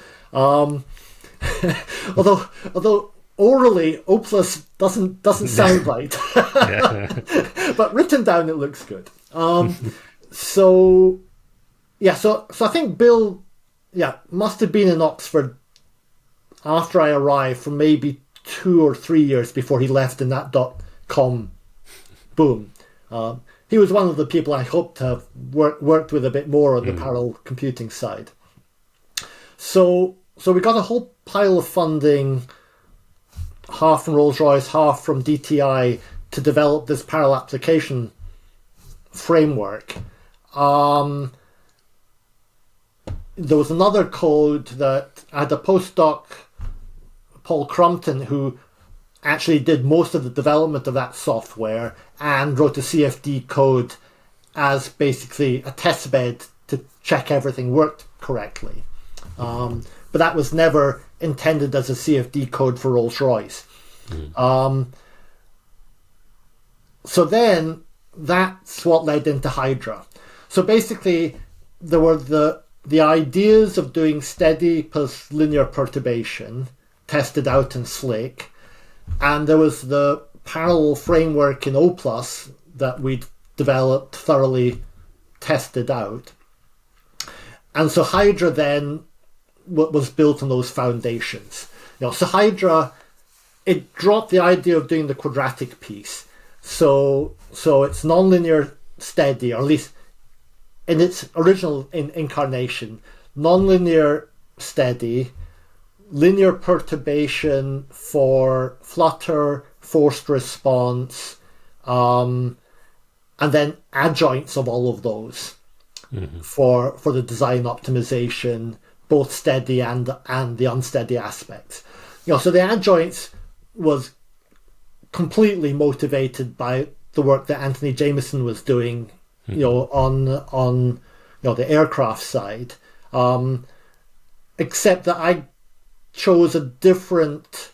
Although orally O+ doesn't sound right, but written down it looks good. So I think Bill, must have been in Oxford after I arrived for maybe 2 or 3 years before he left in that .com boom. He was one of the people I hoped to have worked with a bit more on the parallel computing side. So we got a whole pile of funding, half from Rolls-Royce, half from DTI, to develop this parallel application framework. There was another code that I had a postdoc, Paul Crumpton, who actually did most of the development of that software and wrote a CFD code as basically a test bed to check everything worked correctly. But that was never intended as a CFD code for Rolls-Royce. So then that's what led into Hydra. So basically there were the ideas of doing steady plus linear perturbation tested out in Slick, and there was the parallel framework in O+, that we'd developed, thoroughly tested out. And so Hydra then was built on those foundations. So Hydra, it dropped the idea of doing the quadratic piece. So it's nonlinear steady, or at least in its original incarnation, nonlinear steady, linear perturbation for flutter, forced response, and then adjoints of all of those for the design optimization, both steady and the unsteady aspects. So the adjoints was completely motivated by the work that Anthony Jameson was doing, on the aircraft side, except that I chose a different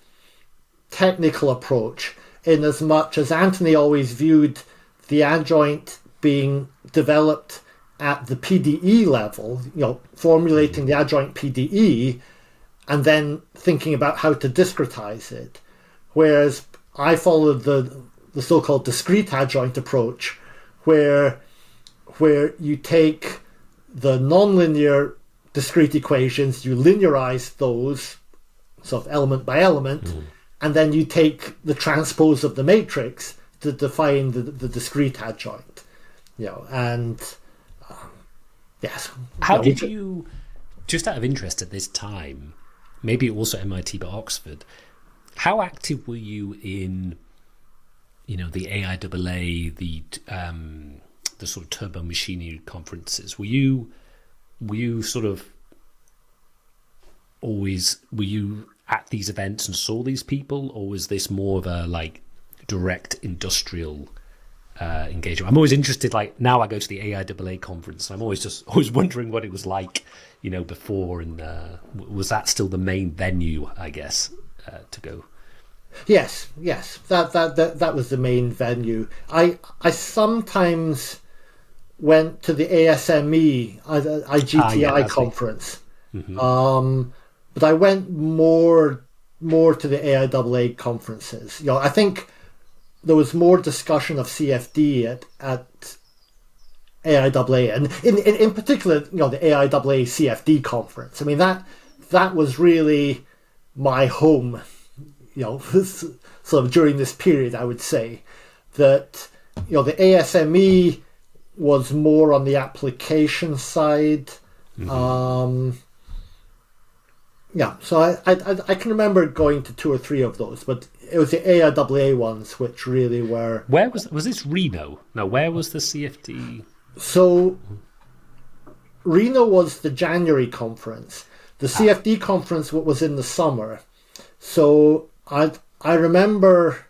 technical approach, in as much as Anthony always viewed the adjoint being developed at the PDE level, formulating the adjoint PDE and then thinking about how to discretize it, whereas I followed the so-called discrete adjoint approach, where you take the nonlinear discrete equations, you linearize those sort of element by element, and then you take the transpose of the matrix to define the discrete adjoint. Yes. How did you, just out of interest at this time, maybe also MIT but Oxford, how active were you in, the AIAA, the sort of turbo machinery conferences? Were you sort of always, were you at these events and saw these people, or was this more of a direct industrial engagement? I'm always interested, now I go to the AIAA conference, I'm always wondering what it was like, before, and was that still the main venue, I guess, to go? Yes, that was the main venue. I sometimes went to the ASME, IGTI conference, but I went more to the AIAA conferences. I think there was more discussion of CFD at AIAA, and in particular, the AIAA CFD conference. I mean, that was really my home, sort of during this period. I would say that the ASME was more on the application side. So I can remember going to 2 or 3 of those, but it was the AIAA ones which really were. Where was this Reno? No, where was the CFD? So Reno was the January conference. The CFD conference was in the summer. So I remember,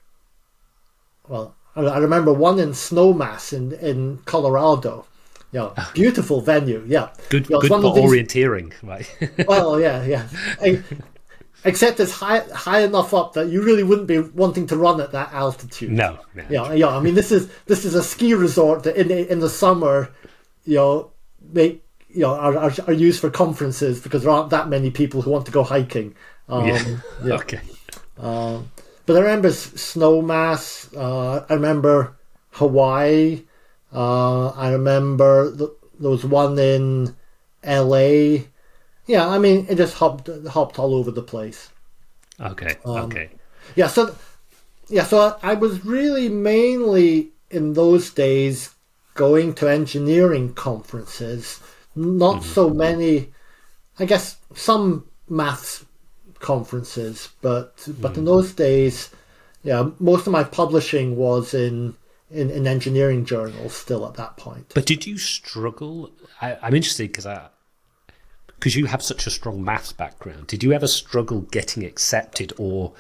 well, I remember one in Snowmass in Colorado. Yeah, beautiful venue. Yeah, good you know, for orienteering, right? Well, yeah. Except it's high enough up that you really wouldn't be wanting to run at that altitude. No. Yeah. I mean, this is a ski resort that in the summer, are used for conferences because there aren't that many people who want to go hiking. Okay. But I remember Snowmass. I remember Hawaii. I remember there was one in LA. Yeah, I mean, it just hopped all over the place. Okay. Yeah, so I was really mainly in those days going to engineering conferences. Not so many, I guess, some maths conferences, but in those days, yeah, most of my publishing was in engineering journals still at that point. But did you struggle? I'm interested because you have such a strong maths background. Did you ever struggle getting accepted or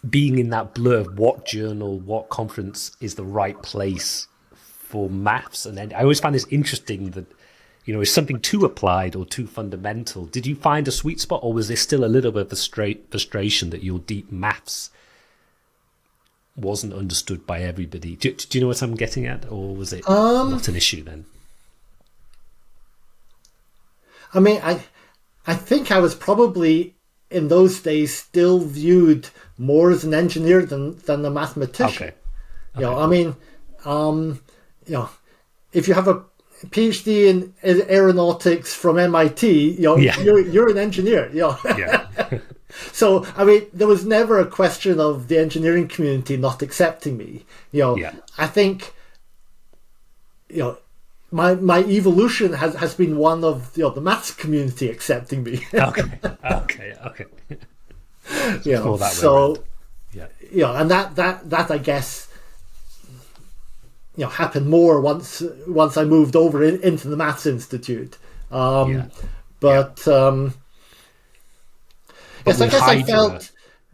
being in that blur of what journal, what conference is the right place for maths? And then I always find this interesting that, you know, is something too applied or too fundamental? Did you find a sweet spot, or was there still a little bit of frustration that your deep maths wasn't understood by everybody? Do you know what I'm getting at, or was it not an issue then? I mean, I think I was probably in those days still viewed more as an engineer than a mathematician. Okay. You know, I mean, if you have a PhD in aeronautics from MIT, you're an engineer. Yeah. So, I mean, there was never a question of the engineering community not accepting me. I think, my evolution has been one of the maths community accepting me. Okay. And that I guess happened more once I moved over into the Maths Institute. Yes, I guess Hydra, I felt.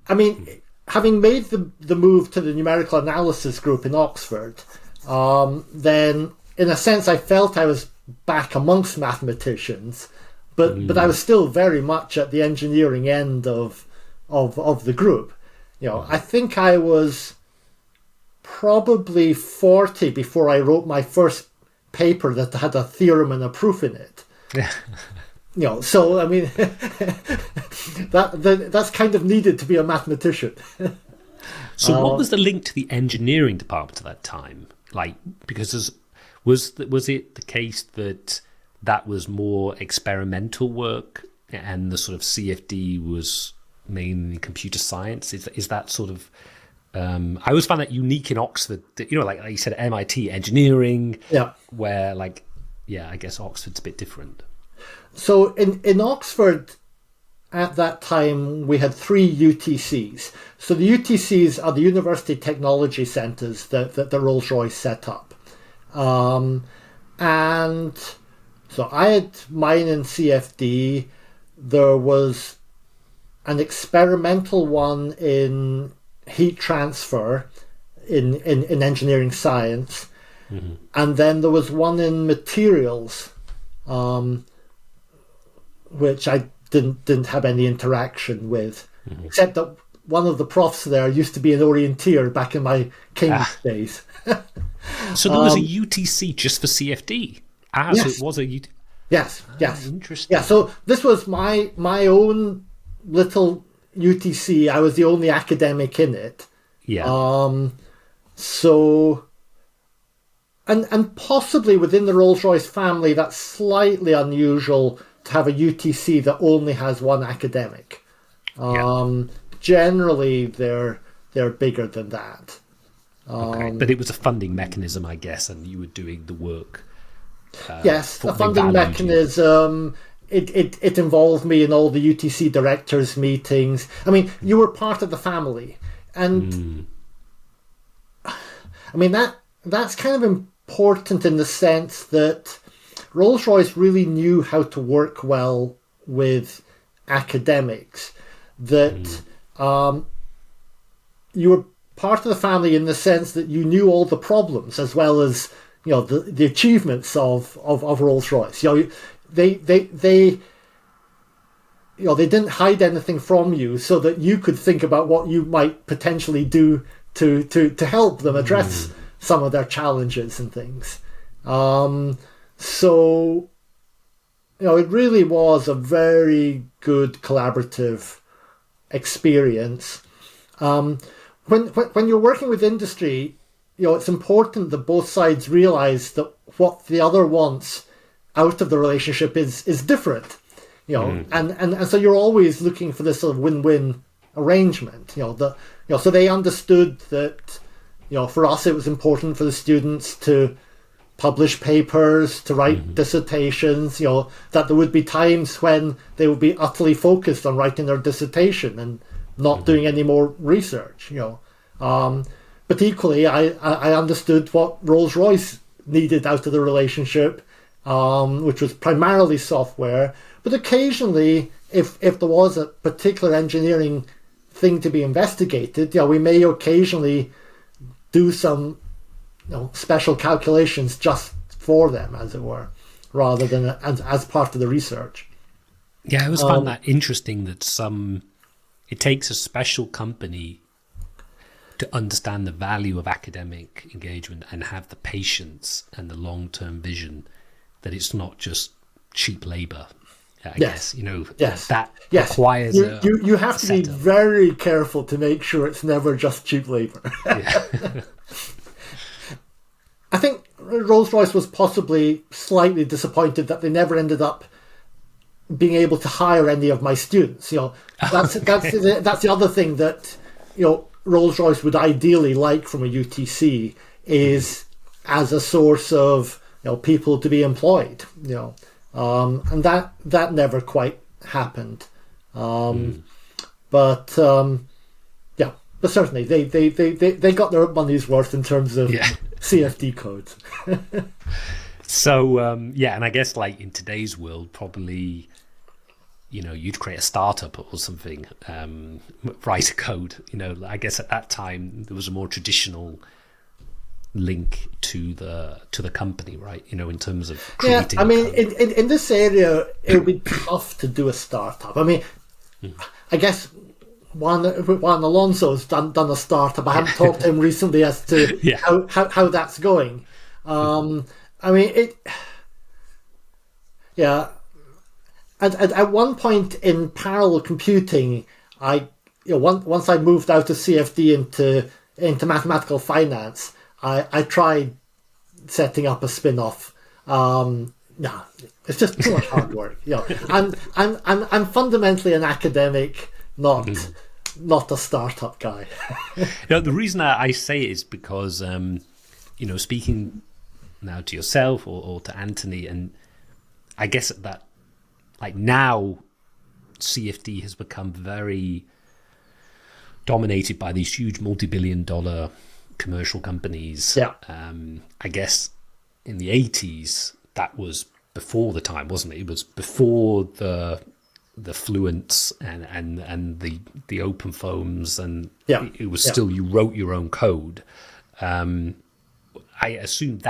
I mean, having made the move to the numerical analysis group in Oxford, then in a sense I felt I was back amongst mathematicians, but I was still very much at the engineering end of the group. I think I was probably 40 before I wrote my first paper that had a theorem and a proof in it. So I mean, that's kind of needed to be a mathematician. So, what was the link to the engineering department at that time? Like, because was it the case that was more experimental work, and the sort of CFD was mainly computer science? Is that sort of I always find that unique in Oxford. That, like you said, MIT engineering, where I guess Oxford's a bit different. So in Oxford at that time we had 3 UTCs. So the UTCs are the University Technology Centres that the Rolls-Royce set up. And so I had mine in CFD. There was an experimental one in heat transfer in engineering science. Mm-hmm. And then there was one in materials, which I didn't have any interaction with, except that one of the profs there used to be an orienteer back in my Cambridge days. So there was a UTC just for CFD? Yes. So it was a UTC? Yes. Interesting. Yeah, so this was my own little UTC. I was the only academic in it. Yeah. So... And possibly within the Rolls-Royce family, that's slightly unusual to have a UTC that only has one academic. Generally, they're bigger than that. Okay. But it was a funding mechanism, I guess, and you were doing the work. Yes, a funding mechanism. It involved me in all the UTC directors' meetings. I mean, you were part of the family, and I mean that's kind of important in the sense that Rolls-Royce really knew how to work well with academics. That you were part of the family in the sense that you knew all the problems as well as, you know, the achievements of Rolls-Royce. You know, they you know, they didn't hide anything from you so that you could think about what you might potentially do to help them address some of their challenges and things. So, you know, it really was a very good collaborative experience. When you're working with industry, you know, it's important that both sides realize that what the other wants out of the relationship is different. You know, and so you're always looking for this sort of win-win arrangement. You know, so they understood that, you know, for us it was important for the students to publish papers, to write dissertations. You know, that there would be times when they would be utterly focused on writing their dissertation and not doing any more research. You know, but equally, I understood what Rolls-Royce needed out of the relationship, which was primarily software. But occasionally, if there was a particular engineering thing to be investigated, you know, we may occasionally do some, you know, special calculations just for them, as it were, rather than as part of the research. Yeah, I always found that interesting that it takes a special company to understand the value of academic engagement and have the patience and the long-term vision that it's not just cheap labor. I guess, you know, that requires you have to be very careful to make sure it's never just cheap labor. I think Rolls-Royce was possibly slightly disappointed that they never ended up being able to hire any of my students. You know, that's the other thing that, you know, Rolls-Royce would ideally like from a UTC is as a source of, you know, people to be employed. You know. And that never quite happened. But certainly they got their money's worth in terms of CFD codes. So and I guess like in today's world, probably, you know, you'd create a startup or something, write a code. You know, I guess at that time there was a more traditional link to the company, right? You know, in terms of creating. I mean, in this area, it would be tough to do a startup. I mean, I guess Juan Alonso's done a startup. I haven't talked to him recently as to how that's going. I mean, And at one point in parallel computing, once I moved out of CFD into mathematical finance, I tried setting up a spin-off. No, it's just too much hard work. You know, I'm fundamentally an academic, not a startup guy. The reason I say it is because, you know, speaking now to yourself or to Anthony, and I guess that, like now, CFD has become very dominated by these huge multi-billion-dollar commercial companies. I guess in the 80s, that was before the time, wasn't it? It was before the Fluents and the open foams, and it was still you wrote your own code. I assume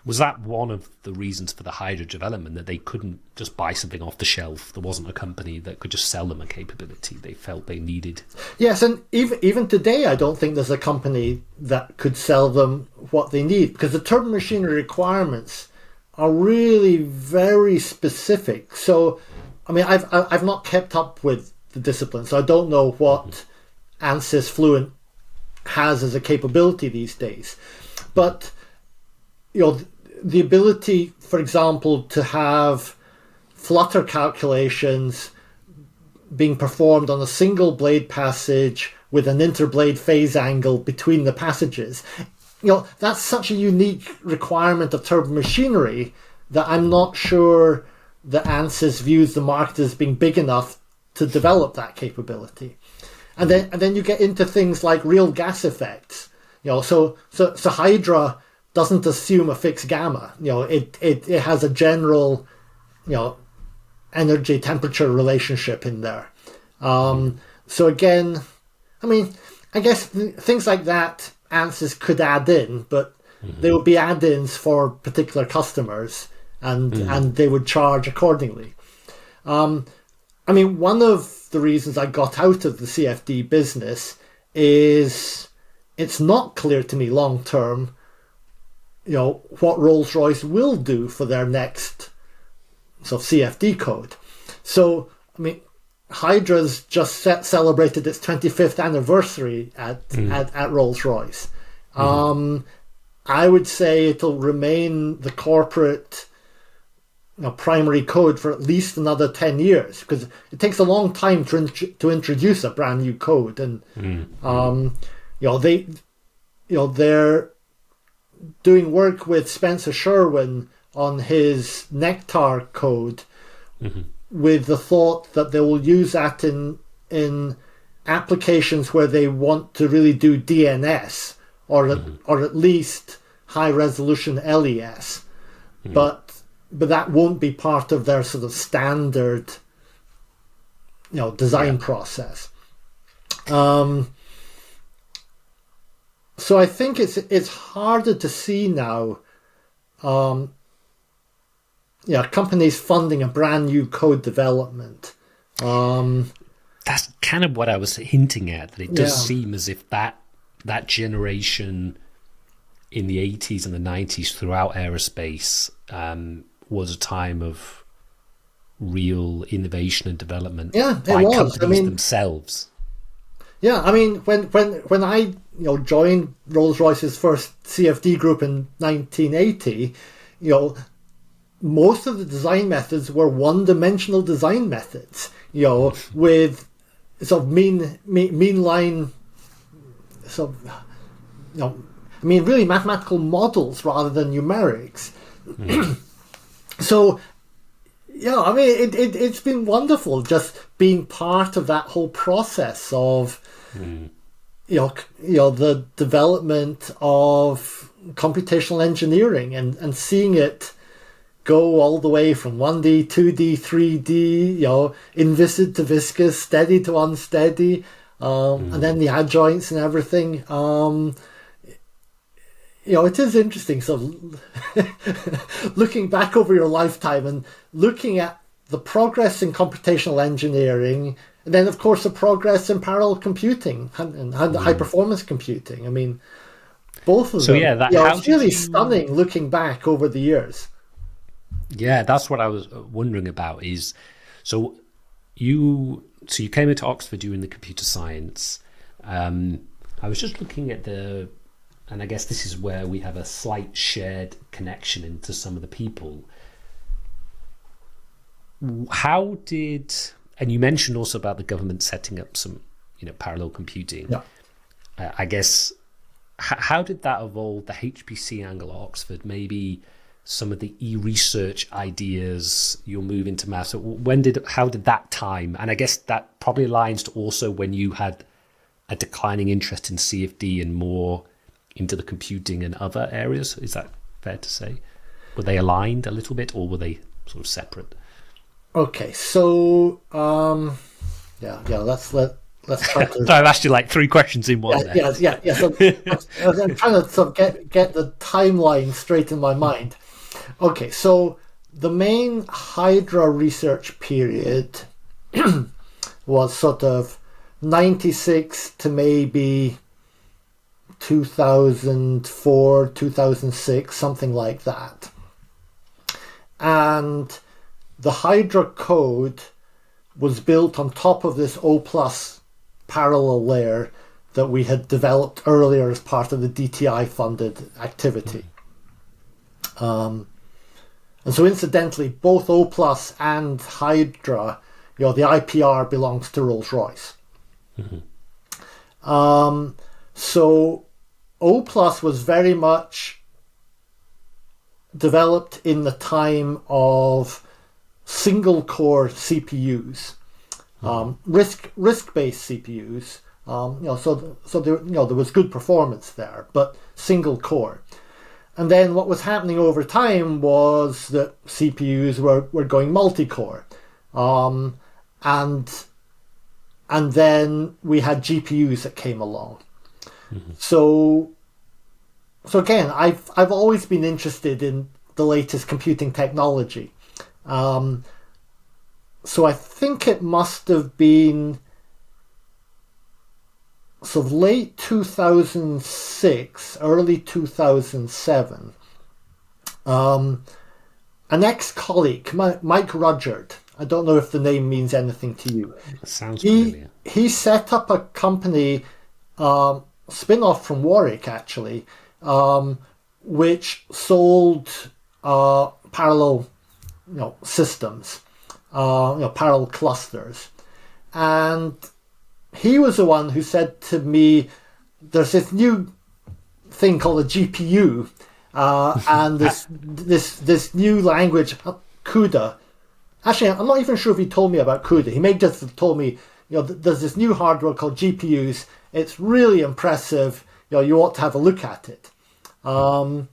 was that one of the reasons for the Hydra development, that they couldn't just buy something off the shelf? There wasn't a company that could just sell them a capability. They felt they needed. Yes, and even today, I don't think there's a company that could sell them what they need, because the turbo machinery requirements are really very specific. So, I mean, I've not kept up with the discipline, so I don't know what ANSYS Fluent has as a capability these days. But, you know, the ability, for example, to have flutter calculations being performed on a single blade passage with an interblade phase angle between the passages, you know, that's such a unique requirement of turbo machinery that I'm not sure that ANSYS views the market as being big enough to develop that capability. And then you get into things like real gas effects. You know, so Hydra doesn't assume a fixed gamma. You know, it has a general, you know, energy temperature relationship in there. So again, I mean, I guess things like that, ANSYS could add in, but they would be add-ins for particular customers, and they would charge accordingly. I mean, one of the reasons I got out of the CFD business is it's not clear to me long term, what Rolls-Royce will do for their next sort of CFD code. So, I mean, Hydra's just celebrated its 25th anniversary at Rolls-Royce. I would say it'll remain the corporate primary code for at least another 10 years, because it takes a long time to introduce a brand new code. And they're doing work with Spencer Sherwin on his Nectar code, with the thought that they will use that in applications where they want to really do DNS or at least high resolution LES, but that won't be part of their sort of standard design process. So I think it's harder to see now companies funding a brand new code development. That's kind of what I was hinting at, that it does seem as if that generation in the 80s and the 90s throughout aerospace was a time of real innovation and development by companies themselves. Yeah, I mean, when I joined Rolls-Royce's first CFD group in 1980, most of the design methods were one-dimensional design methods, with sort of mean line, sort of, really mathematical models rather than numerics. So, I mean, it's been wonderful just being part of that whole process of, the development of computational engineering and seeing it go all the way from 1D, 2D, 3D, inviscid to viscous, steady to unsteady, and then the adjoints and everything. It is interesting. So looking back over your lifetime and looking at the progress in computational engineering, and then of course the progress in parallel computing and high performance computing. I mean, both of them. It's really stunning looking back over the years. Yeah, that's what I was wondering about. So you came into Oxford doing the computer science. I was just looking at and I guess this is where we have a slight shared connection into some of the people. And you mentioned also about the government setting up some, parallel computing. Yeah. I guess, how did that evolve, the HPC angle at Oxford, maybe some of the e-research ideas, you'll move into maths. How did that time? And I guess that probably aligns to also when you had a declining interest in CFD and more into the computing and other areas. Is that fair to say? Were they aligned a little bit, or were they sort of separate? Okay, so let's try to. So I've asked you like three questions in one. Yeah. So I'm trying to sort of get the timeline straight in my mind. Okay, so the main Hydra research period was sort of 96 to maybe 2004, 2006, something like that. And the Hydra code was built on top of this O+ parallel layer that we had developed earlier as part of the DTI funded activity. And so incidentally, both O+ and Hydra, the IPR belongs to Rolls-Royce. So O+ was very much developed in the time of single core CPUs, RISC-based CPUs. So there was good performance there, but single core. And then what was happening over time was that CPUs were going multi-core, and and then we had GPUs that came along. So again, I've always been interested in the latest computing technology. So I think it must have been sort of late 2006, early 2007. An ex-colleague, Mike Rudyard, I don't know if the name means anything to you. Sounds familiar. He set up a company, spin-off from Warwick actually, which sold parallel systems, parallel clusters. And he was the one who said to me, there's this new thing called a GPU, and this new language, CUDA. Actually, I'm not even sure if he told me about CUDA. He may just have told me, there's this new hardware called GPUs. It's really impressive. You ought to have a look at it. And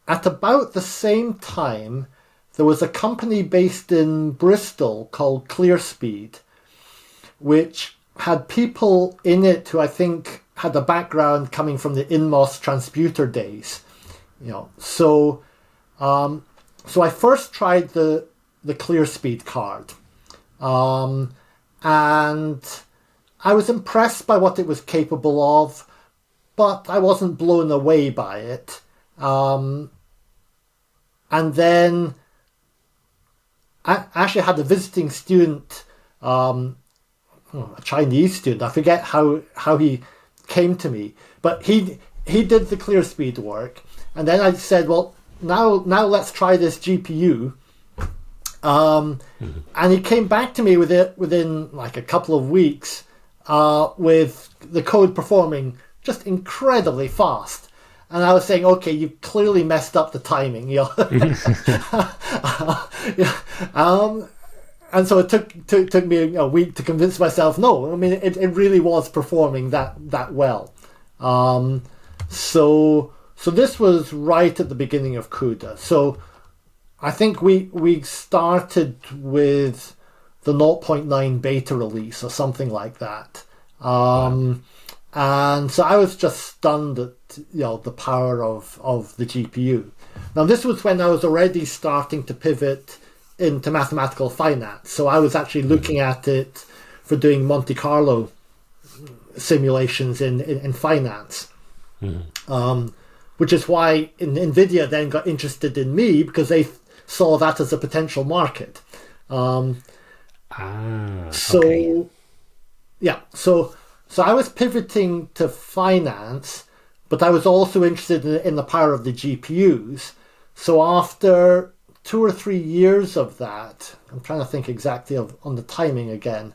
at about the same time, there was a company based in Bristol called ClearSpeed, which had people in it who I think had a background coming from the InMOS transputer days. So I first tried the ClearSpeed card, and I was impressed by what it was capable of, but I wasn't blown away by it. And then I actually had a visiting student, a Chinese student. I forget how he came to me, but he did the ClearSpeed work, and then I said, well, now let's try this GPU. And he came back to me with it within like a couple of weeks, with the code performing just incredibly fast. And I was saying, okay, you've clearly messed up the timing. And so it took me a week to convince myself, no, I mean, it really was performing that well. So this was right at the beginning of CUDA. So I think we started with the 0.9 beta release or something like that. And so I was just stunned at the power of the GPU. Now this was when I was already starting to pivot into mathematical finance. So I was actually looking at it for doing Monte Carlo simulations in finance. Which is why NVIDIA then got interested in me, because they saw that as a potential market. So I was pivoting to finance, but I was also interested in the power of the GPUs. So after 2 or 3 years of that, I'm trying to think exactly on the timing again,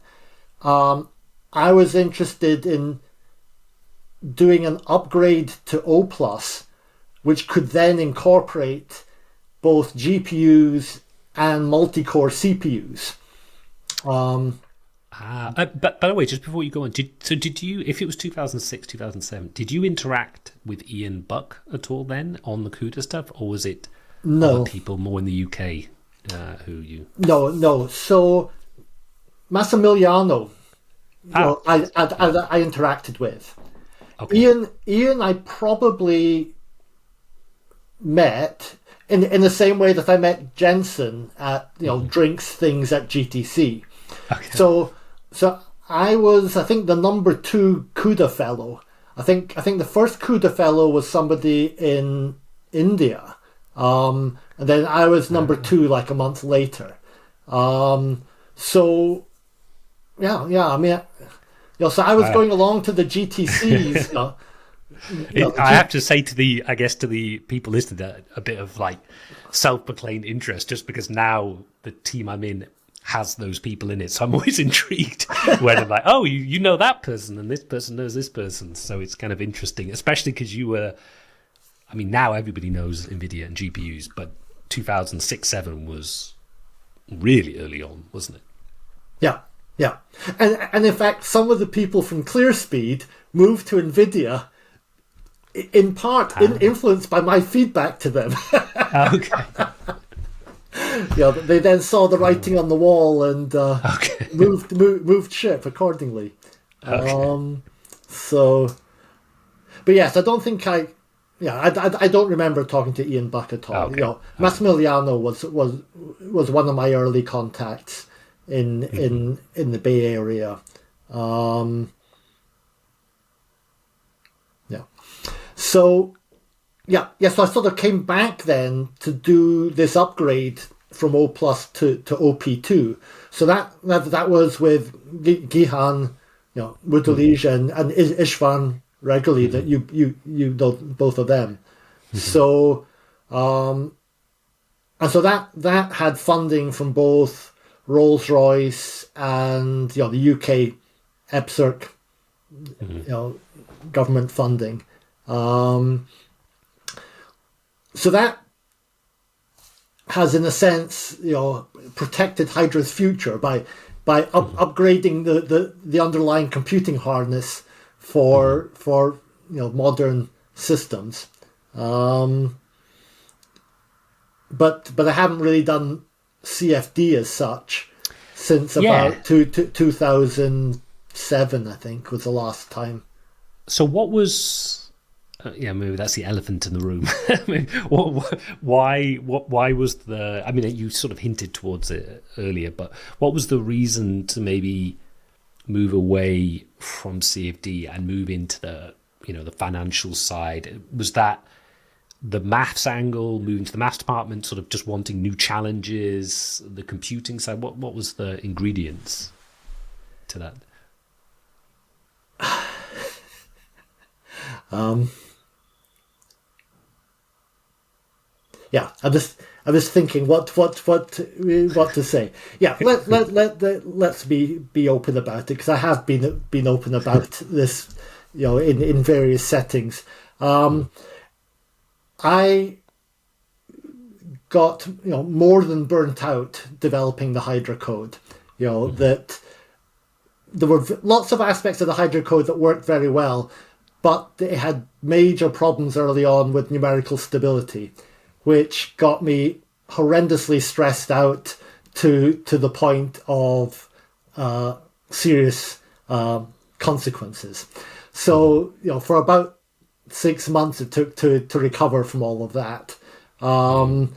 I was interested in doing an upgrade to O+, which could then incorporate both GPUs and multi-core CPUs. But by the way, just before you go on, did you, if it was 2006, 2007, did you interact with Ian Buck at all then on the CUDA stuff, or was it other people more in the UK who you... No. So Massimiliano, I interacted with. Okay. Ian, I probably met in the same way that I met Jensen at drinks things at GTC. Okay. So I was, I think, the number 2 CUDA fellow. I think the first CUDA fellow was somebody in India, and then I was number 2 like a month later. So I mean, so I was going along to the GTCs. I have to say to the people listening, a bit of like self-proclaimed interest, just because now the team I'm in has those people in it. So I'm always intrigued when I'm like, oh, you know that person and this person knows this person. So it's kind of interesting, especially because you were, I mean, now everybody knows NVIDIA and GPUs, but 2006-07 was really early on, wasn't it? Yeah. And in fact, some of the people from ClearSpeed moved to NVIDIA in part influenced by my feedback to them. Okay. They then saw the writing on the wall and moved ship accordingly. Okay. But yes, I don't think I don't remember talking to Ian Buck at all. Okay. Massimiliano was one of my early contacts in the Bay Area. So I sort of came back then to do this upgrade from O+ to OP2. So that was with Gihan, Woodalij and Ishvan regularly, that you know both of them. So and so that had funding from both Rolls-Royce and the UK EPSRC, government funding. So that has, in a sense, protected Hydra's future by upgrading the underlying computing harness for modern systems. But I haven't really done CFD as such since about 2007, I think, was the last time. So what was... maybe that's the elephant in the room. Why was the... I mean, you sort of hinted towards it earlier, but what was the reason to maybe move away from CFD and move into the financial side? Was that the maths angle, moving to the maths department, sort of just wanting new challenges, the computing side? What was the ingredients to that? I was thinking what to say. Let's be open about it, because I have been open about this, in various settings. I got more than burnt out developing the Hydra code. That there were lots of aspects of the Hydra code that worked very well, but it had major problems early on with numerical stability, which got me horrendously stressed out to the point of serious consequences. So, for about 6 months it took to recover from all of that. And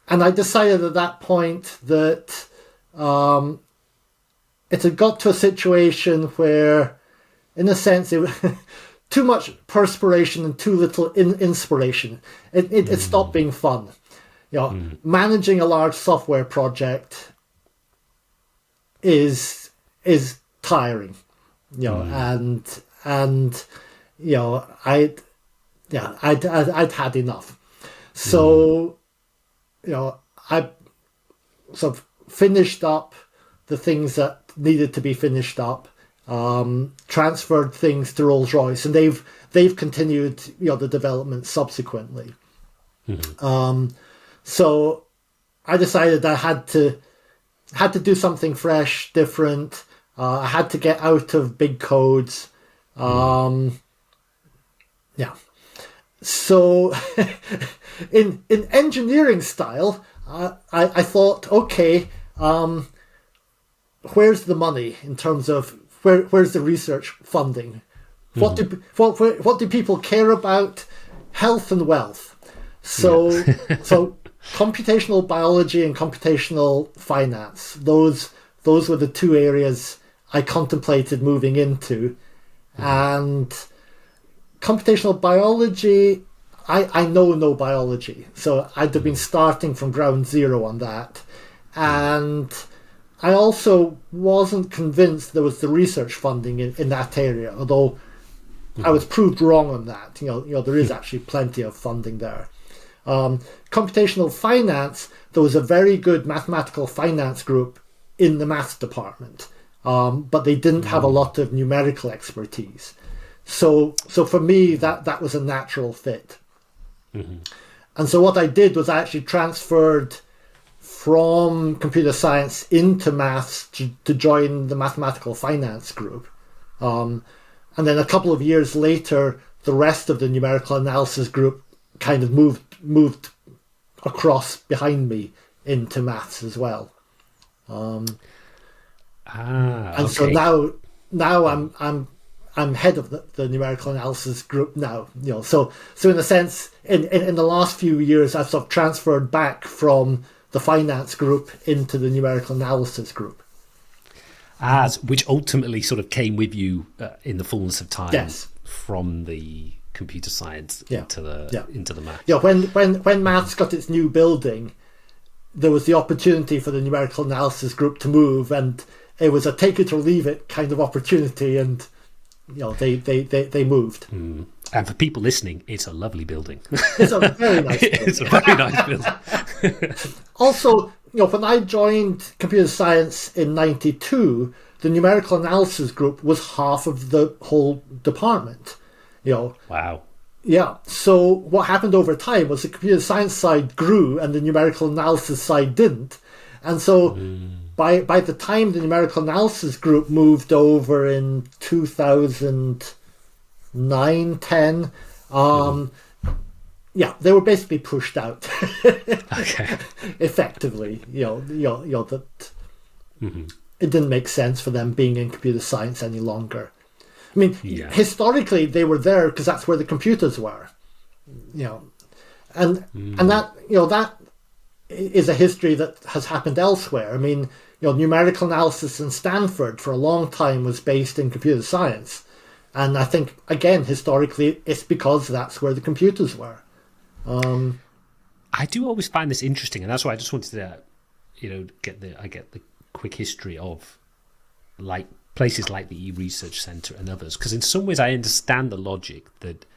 I decided at that point that it had got to a situation where, in a sense, it too much perspiration and too little inspiration. It stopped being fun. Managing a large software project is tiring. I'd had enough. So I sort of finished up the things that needed to be finished up. Transferred things to Rolls-Royce, and they've continued the development subsequently. So I decided I had to do something fresh, different. I had to get out of big codes. So in engineering style, I thought, okay, where's the money in terms of where's the research funding? What do people care about? Health and wealth. So computational biology and computational finance. Those were the two areas I contemplated moving into. And computational biology, I know no biology, so I'd have been starting from ground zero on that. And I also wasn't convinced there was the research funding in that area, although I was proved wrong on that. There is actually plenty of funding there. Computational finance, there was a very good mathematical finance group in the maths department, but they didn't have a lot of numerical expertise. So for me, that was a natural fit. And so what I did was I actually transferred from computer science into maths to join the mathematical finance group. And then a couple of years later, the rest of the numerical analysis group kind of moved across behind me into maths as well. And okay. so now I'm head of the numerical analysis group now. So in a sense, in the last few years, I've sort of transferred back from the finance group into the numerical analysis group. Which ultimately sort of came with you in the fullness of time. Yes. From the computer science into the math. Yeah, when maths got its new building, there was the opportunity for the numerical analysis group to move, and it was a take it or leave it kind of opportunity, and they moved. And for people listening, it's a lovely building. It's a very nice building. It's a very nice building. Also, when I joined computer science in '92, the numerical analysis group was half of the whole department. Wow. Yeah. So what happened over time was the computer science side grew and the numerical analysis side didn't. And so by the time the numerical analysis group moved over in 2009, 10, they were basically pushed out. Okay. Effectively, that it didn't make sense for them being in computer science any longer. I mean, historically they were there because that's where the computers were, and that that is a history that has happened elsewhere. I mean, numerical analysis in Stanford for a long time was based in computer science, and I think again historically it's because that's where the computers were. I do always find this interesting, and that's why I just wanted to, get the quick history of like places like the E-Research Centre and others, because in some ways I understand the logic that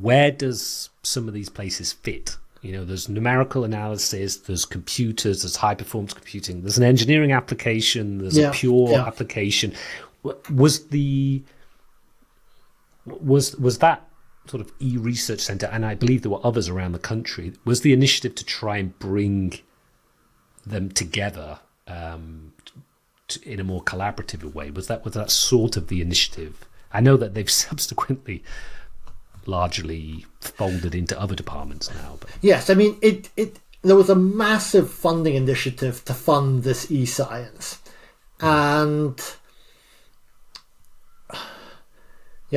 where does some of these places fit? There's numerical analysis, there's computers, there's high performance computing, there's an engineering application, there's a pure application. Was that sort of E-Research Centre, and I believe there were others around the country, was the initiative to try and bring them together in a more collaborative way? Was that sort of the initiative? I know that they've subsequently largely folded into other departments now. But. Yes, I mean there was a massive funding initiative to fund this e-science, and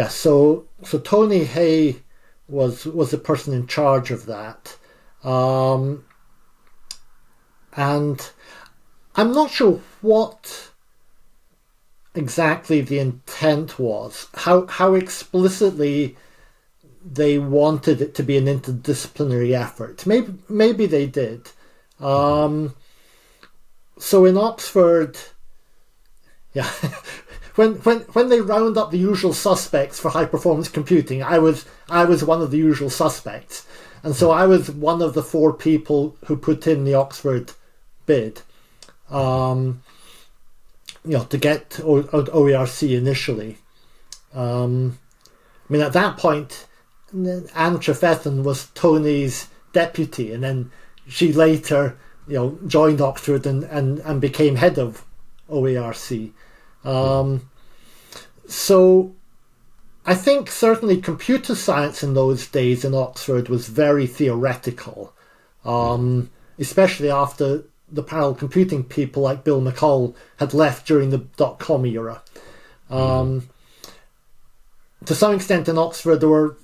so Tony Hay was the person in charge of that, and I'm not sure what exactly the intent was, how explicitly they wanted it to be an interdisciplinary effort. Maybe they did. So in Oxford, when they round up the usual suspects for high performance computing, I was one of the usual suspects, and so I was one of the 4 people who put in the Oxford bid. To get OERC initially. I mean, at that point, Anne Trefethen was Tony's deputy, and then she later, joined Oxford and became head of OERC. So I think certainly computer science in those days in Oxford was very theoretical, especially after the parallel computing people like Bill McCall had left during the dot-com era. To some extent in Oxford there were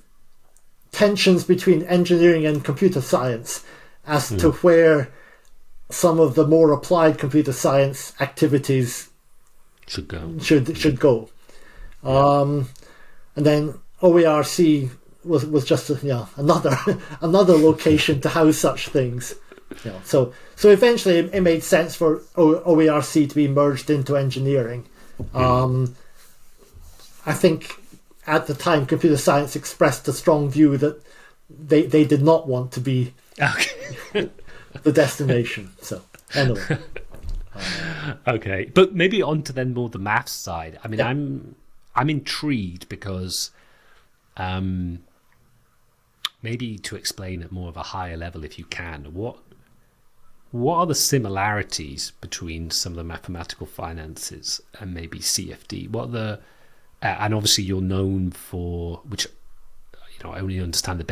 tensions between engineering and computer science as to where some of the more applied computer science activities should go. And then OERC was just another location to house such things. So eventually it made sense for OERC to be merged into engineering. I think at the time computer science expressed a strong view that they did not want to be the destination. So anyway. Okay, but maybe on to then more the maths side. I mean, I'm intrigued because maybe to explain at more of a higher level, if you can, what are the similarities between some of the mathematical finances and maybe CFD? And obviously you're known for, which I only understand the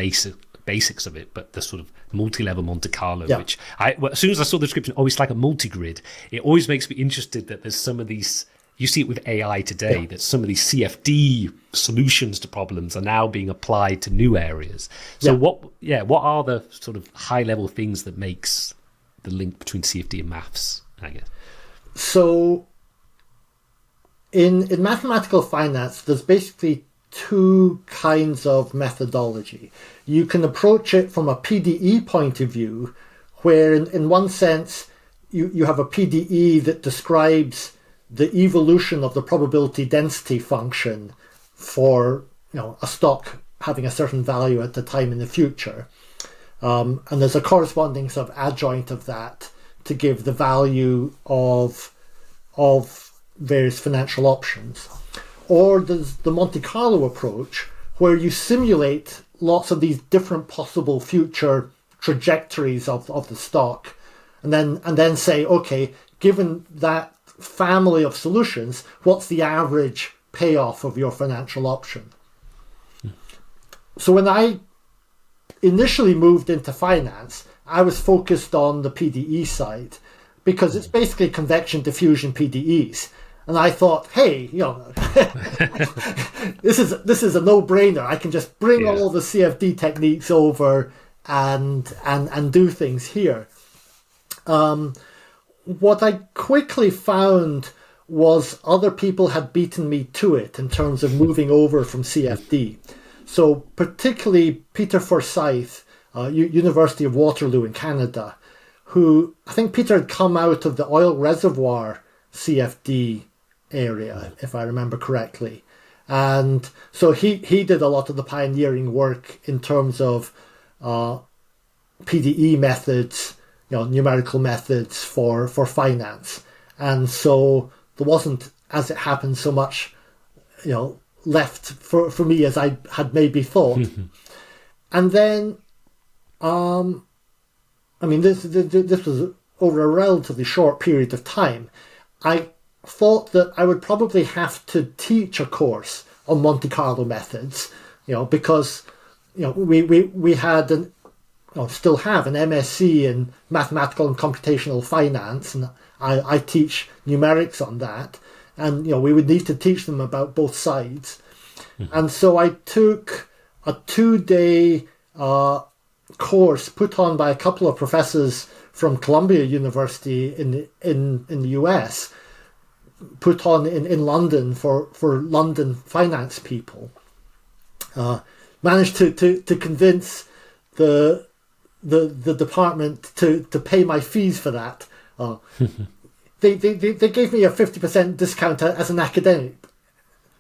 basics of it, but the sort of multi-level Monte Carlo, Yeah. which as soon as I saw the description, it's like a multi-grid. It always makes me interested that there's some of these, you see it with AI today, that some of these CFD solutions to problems are now being applied to new areas. So what are the sort of high-level things that makes the link between CFD and maths, I guess? So in mathematical finance, there's basically two kinds of methodology. You can approach it from a PDE point of view, where in one sense you have a PDE that describes the evolution of the probability density function for a stock having a certain value at the time in the future. And there's a corresponding sort of adjoint of that to give the value of various financial options. Or there's the Monte Carlo approach, where you simulate lots of these different possible future trajectories of the stock, and then say, okay, given that family of solutions, what's the average payoff of your financial option? So when I initially moved into finance, I was focused on the PDE side because it's basically convection diffusion PDEs. And I thought, hey, this is a no-brainer. I can just bring all the CFD techniques over and do things here. What I quickly found was other people had beaten me to it in terms of moving over from CFD. So particularly Peter Forsyth, University of Waterloo in Canada, who I think Peter had come out of the oil reservoir CFD area, if I remember correctly. And so he did a lot of the pioneering work in terms of PDE methods, numerical methods for finance. And so there wasn't, as it happened, so much, left for me as I had maybe thought. And then, this was over a relatively short period of time. I thought that I would probably have to teach a course on Monte Carlo methods, because, we had still have an MSc in mathematical and computational finance, and I teach numerics on that, and we would need to teach them about both sides. And so I took a 2-day course put on by a couple of professors from Columbia University in the US, put on in London for London finance people. Managed to convince the department to pay my fees for that. They gave me a 50% discount as an academic,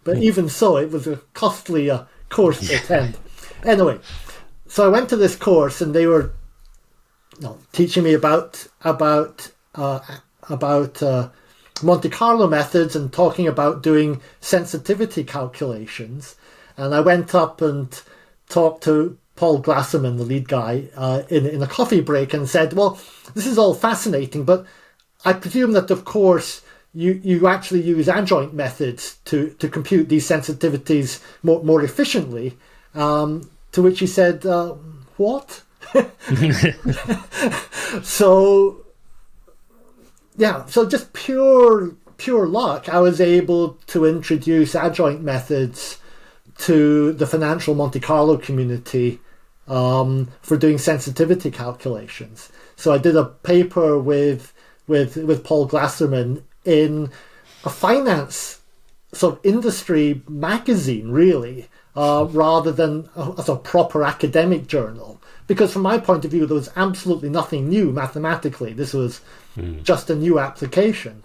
but even so, it was a costly course to attend. Anyway, so I went to this course, and they were teaching me about Monte Carlo methods and talking about doing sensitivity calculations. And I went up and talked to Paul Glasserman, the lead guy, in a coffee break, and said, well, this is all fascinating, but I presume that, of course, you actually use adjoint methods to compute these sensitivities more efficiently. To which he said, what? So just pure luck, I was able to introduce adjoint methods to the financial Monte Carlo community for doing sensitivity calculations. So I did a paper with Paul Glasserman in a finance sort of industry magazine, really, rather than as a proper academic journal. Because from my point of view, there was absolutely nothing new mathematically. This was just a new application.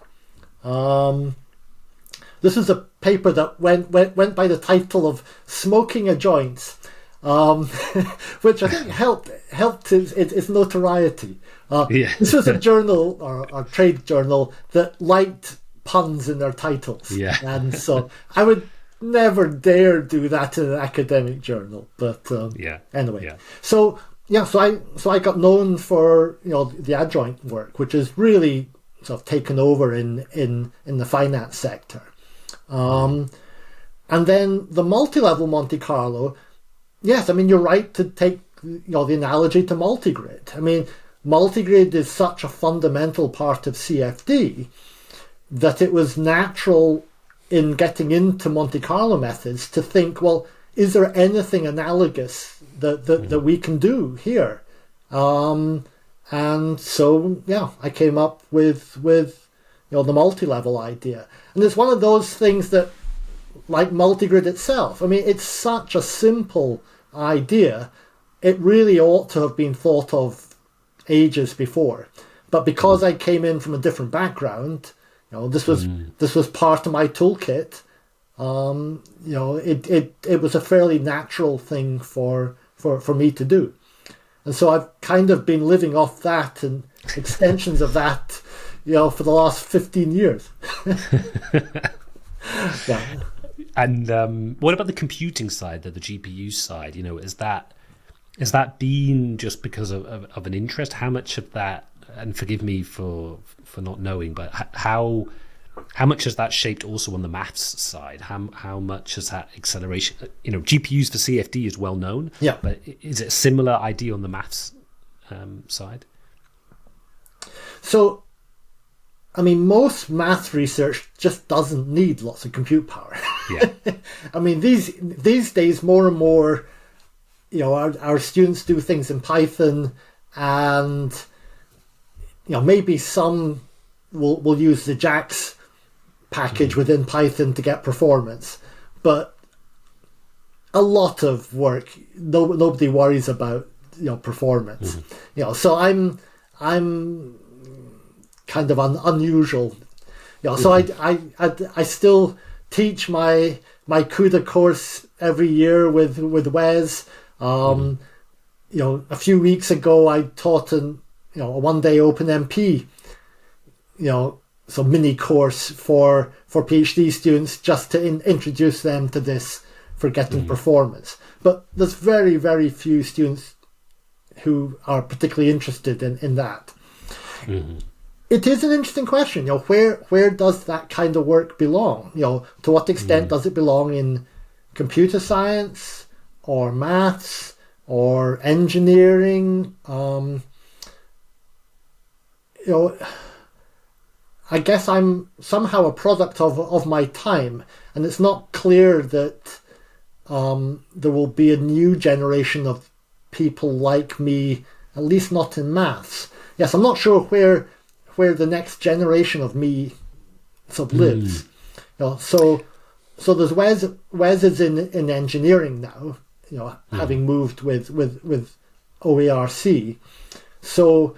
This was a paper that went by the title of Smoking a Joint, which I think helped its notoriety. This was a journal or trade journal that liked puns in their titles. And so I would never dare do that in an academic journal. But anyway. So I got known for the adjoint work, which is really sort of taken over in the finance sector. And then the multi-level Monte Carlo, yes, I mean, you're right to take the analogy to multigrid. I mean, multigrid is such a fundamental part of CFD that it was natural in getting into Monte Carlo methods to think, well, is there anything analogous that we can do here? And so, I came up with the multi-level idea. And it's one of those things that, like multigrid itself, I mean, it's such a simple idea. It really ought to have been thought of ages before. But because I came in from a different background, this was part of my toolkit. It was a fairly natural thing for me to do. And so I've kind of been living off that and extensions of that, for the last 15 years. Yeah. And what about the computing side, the GPU side? Has that been just because of an interest? How much of that, and forgive me for not knowing, but how much has that shaped also on the maths side? How much has that acceleration? GPUs for CFD is well known. Yeah. But is it a similar idea on the maths side? So, I mean, most math research just doesn't need lots of compute power. Yeah. I mean, these days, more and more, our students do things in Python, and maybe some will use the JAX package within Python to get performance, but a lot of work, nobody worries about performance. So I'm kind of unusual. So I still teach my CUDA course every year with Wes. A few weeks ago I taught a one-day OpenMP, so mini course for PhD students, just to introduce them to this for getting performance. But there's very, very few students who are particularly interested in that. It is an interesting question. Where does that kind of work belong? To what extent does it belong in computer science or maths or engineering? I guess I'm somehow a product of my time, and it's not clear that there will be a new generation of people like me, at least not in maths. Yes, I'm not sure where the next generation of me sort of lives. So there's Wes is in engineering now, having moved with OARC. So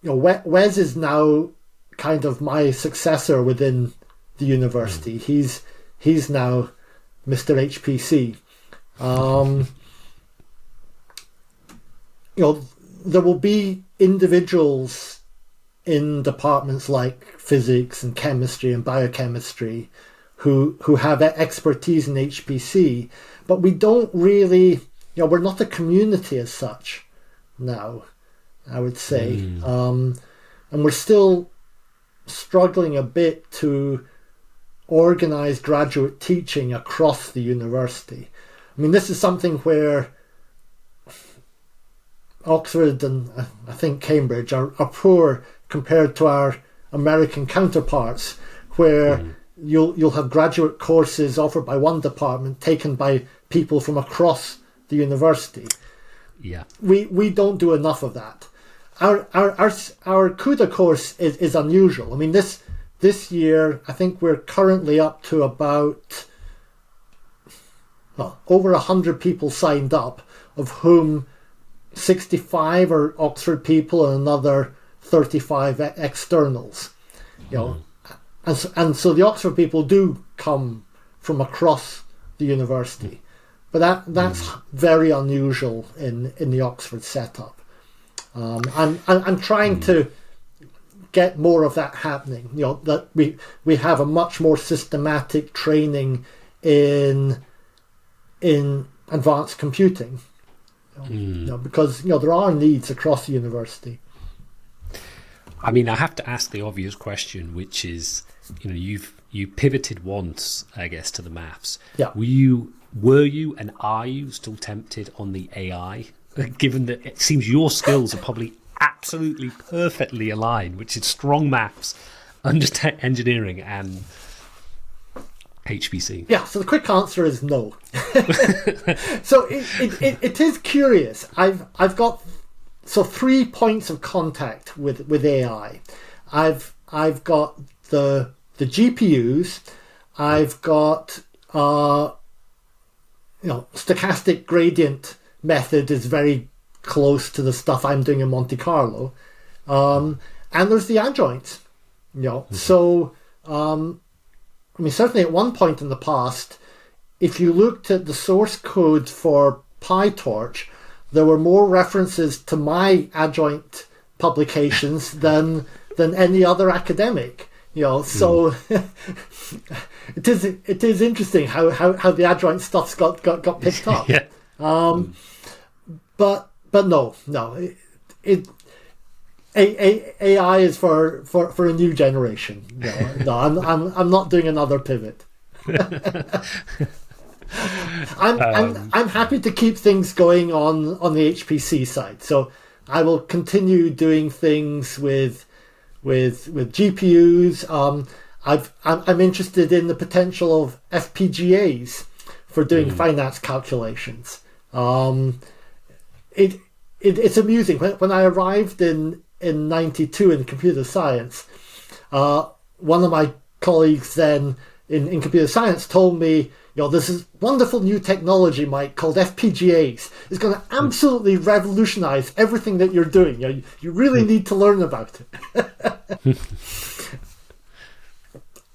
Wes is now kind of my successor within the university. He's now Mr. HPC. There will be individuals in departments like physics and chemistry and biochemistry who have expertise in HPC, but we don't really, we're not a community as such now, I would say. And we're still struggling a bit to organize graduate teaching across the university. I mean, this is something where Oxford and I think Cambridge are poor compared to our American counterparts, where you'll have graduate courses offered by one department taken by people from across the university. Yeah, we don't do enough of that. Our CUDA course is unusual. I mean, this year I think we're currently up to about over 100 people signed up, of whom 65 are Oxford people and another 35 externals. And so the Oxford people do come from across the university, but that's very unusual in the Oxford setup. I'm trying to get more of that happening. That we have a much more systematic training in advanced computing. Because there are needs across the university. I mean, I have to ask the obvious question, which is, you pivoted once, I guess, to the maths. Yeah. Were you and are you still tempted on the AI given that it seems your skills are probably absolutely perfectly aligned, which is strong maths, understand engineering, and HPC. Yeah, so the quick answer is no. So it is curious. I've got 3 points of contact with AI. I've got the GPUs. I've got stochastic gradient method is very close to the stuff I'm doing in Monte Carlo, and there's the adjoints. So certainly at one point in the past, if you looked at the source code for PyTorch, there were more references to my adjoint publications than any other academic. So it is interesting how the adjoint stuff's got picked up. Yeah. But no, AI is for a new generation. No, I'm not doing another pivot. I'm happy to keep things going on the HPC side. So I will continue doing things with GPUs. I'm interested in the potential of FPGAs for doing finance calculations. It's amusing. When I arrived in 92 in computer science, one of my colleagues then in computer science told me, this is wonderful new technology, Mike, called FPGAs. It's going to absolutely revolutionize everything that you're doing. You really need to learn about it.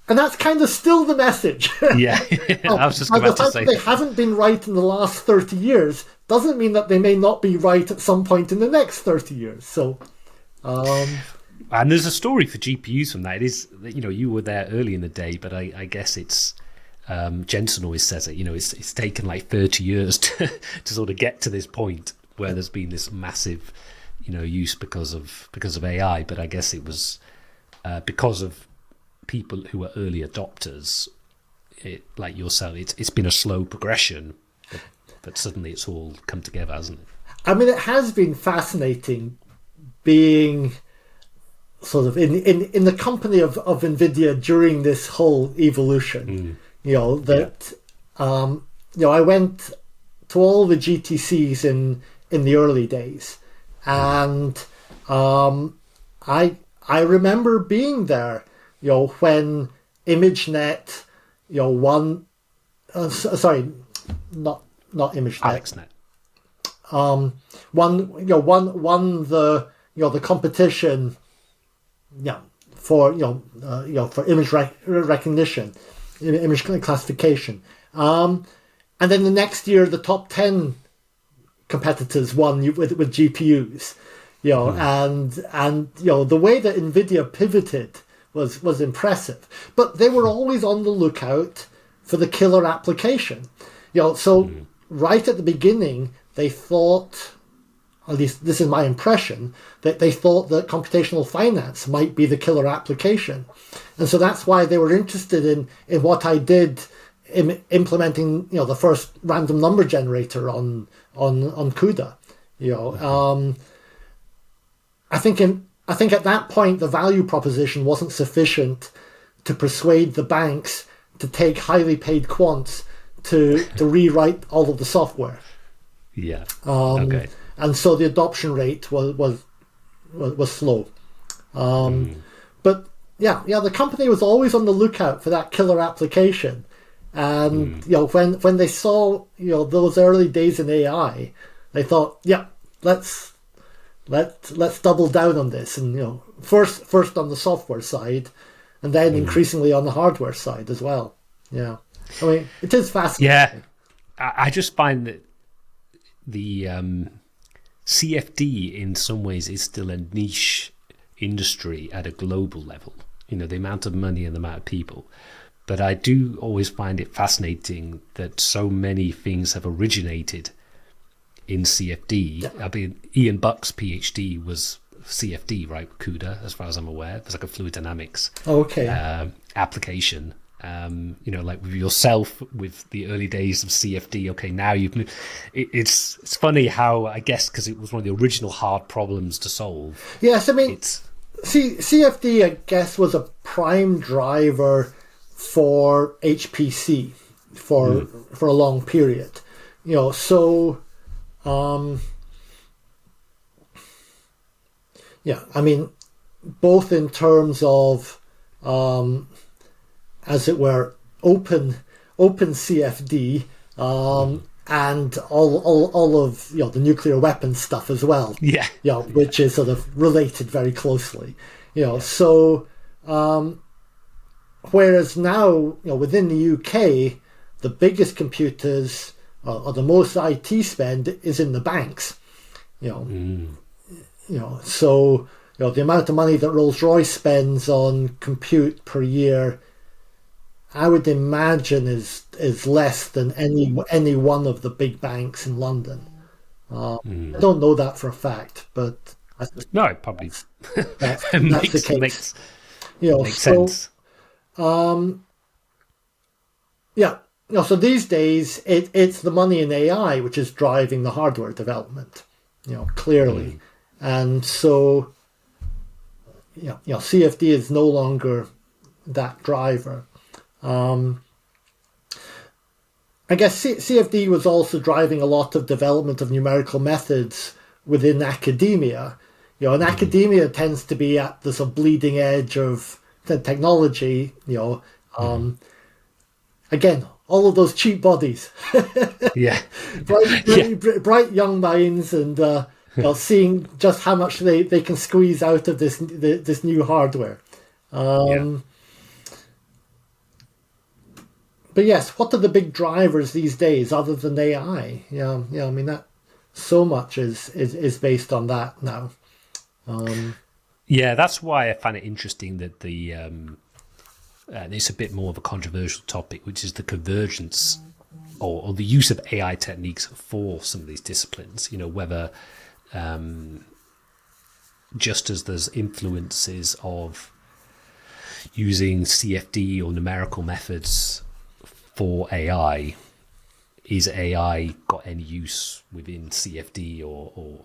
And that's kind of still the message. Yeah, I was just about to say. They haven't been right in the last 30 years doesn't mean that they may not be right at some point in the next 30 years. So, and there's a story for GPUs from that. It is, you were there early in the day, but I guess it's Jensen always says it. It's taken like 30 years to sort of get to this point where there's been this massive, use because of AI. But I guess it was because of people who were early adopters, like yourself. It's been a slow progression, but suddenly it's all come together, hasn't it? I mean, it has been fascinating being sort of in the company of NVIDIA during this whole evolution. I went to all the GTCs in the early days, and I remember being there, when ImageNet, won. Sorry, not ImageNet. AlexNet. Won the competition, for image recognition, image classification, and then the next year the top 10 competitors won with GPUs, and the way that NVIDIA pivoted was impressive, but they were always on the lookout for the killer application. So right at the beginning, they thought, at least this is my impression, that they thought that computational finance might be the killer application. And so that's why they were interested in what I did in implementing, the first random number generator on CUDA. I think at that point, the value proposition wasn't sufficient to persuade the banks to take highly paid quants to rewrite all of the software. Yeah. Okay. And so the adoption rate was slow. But the company was always on the lookout for that killer application. And when they saw those early days in AI, they thought, let's double down on this, and first on the software side, and then increasingly on the hardware side as well. Yeah, I mean, it is fascinating. Yeah, I just find that the CFD in some ways is still a niche industry at a global level. The amount of money and the amount of people. But I do always find it fascinating that so many things have originated in CFD. Yeah. I mean, Ian Buck's PhD was CFD, right? CUDA, as far as I'm aware. It was like a fluid dynamics application. like with yourself with the early days of CFD. Okay, now you've moved. It's funny how, I guess, because it was one of the original hard problems to solve. Yes, I mean, CFD, I guess, was a prime driver for HPC for a long period. So I mean, both in terms of as it were, open CFD, and all of the nuclear weapons stuff as well. Which is sort of related very closely. So whereas now, within the UK, the biggest computers or the most IT spend is in the banks. So the amount of money that Rolls-Royce spends on compute per year, I would imagine is less than any one of the big banks in London. I don't know that for a fact, but no, it probably that's the case. Makes sense. So these days it's the money in AI which is driving the hardware development, clearly, and so CFD is no longer that driver. I guess CFD was also driving a lot of development of numerical methods within academia. And academia tends to be at the sort of bleeding edge of the technology. Again, all of those cheap bodies. Bright young minds, and seeing just how much they can squeeze out of this new hardware. But yes, what are the big drivers these days other than AI? I mean, that so much is based on that now. That's why I find it interesting that it's a bit more of a controversial topic, which is the convergence or the use of AI techniques for some of these disciplines. Whether just as there's influences of using CFD or numerical methods for AI, is AI got any use within CFD or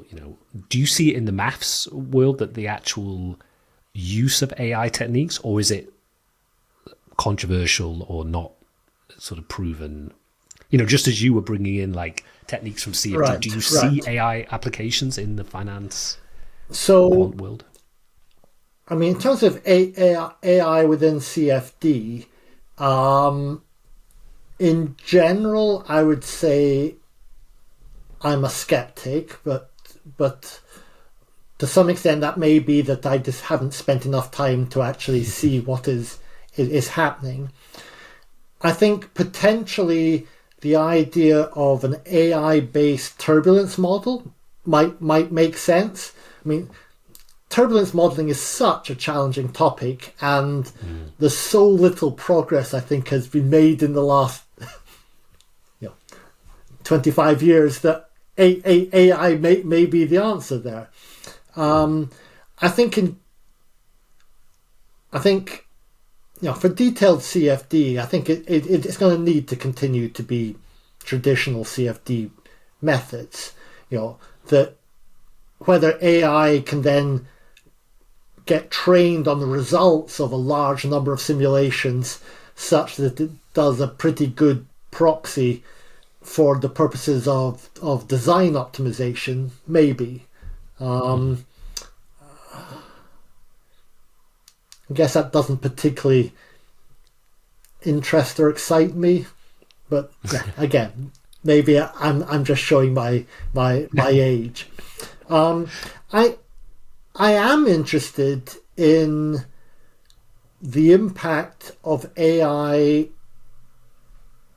do you see it in the maths world that the actual use of AI techniques, or is it controversial or not sort of proven? Just as you were bringing in like techniques from CFD, do you see AI applications in the finance world? I mean, in terms of AI within CFD, in general, I would say I'm a skeptic, but to some extent that may be that I just haven't spent enough time to actually see what is happening. I think potentially the idea of an AI-based turbulence model might make sense. I mean, turbulence modeling is such a challenging topic, and there's so little progress I think has been made in the last 25 years that AI may be the answer there. I think for detailed CFD, I think it's going to need to continue to be traditional CFD methods. That whether AI can then get trained on the results of a large number of simulations such that it does a pretty good proxy for the purposes of design optimization, maybe. I guess that doesn't particularly interest or excite me, but again, maybe I'm just showing my age. I am interested in the impact of AI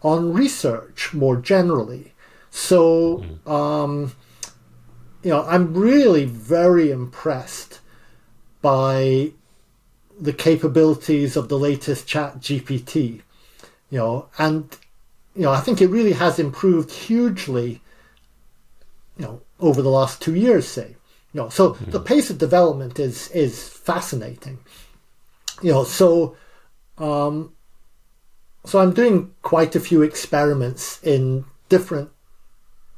on research more generally. So, I'm really very impressed by the capabilities of the latest Chat GPT, and I think it really has improved hugely, over the last 2 years, say. So the pace of development is fascinating. So I'm doing quite a few experiments in different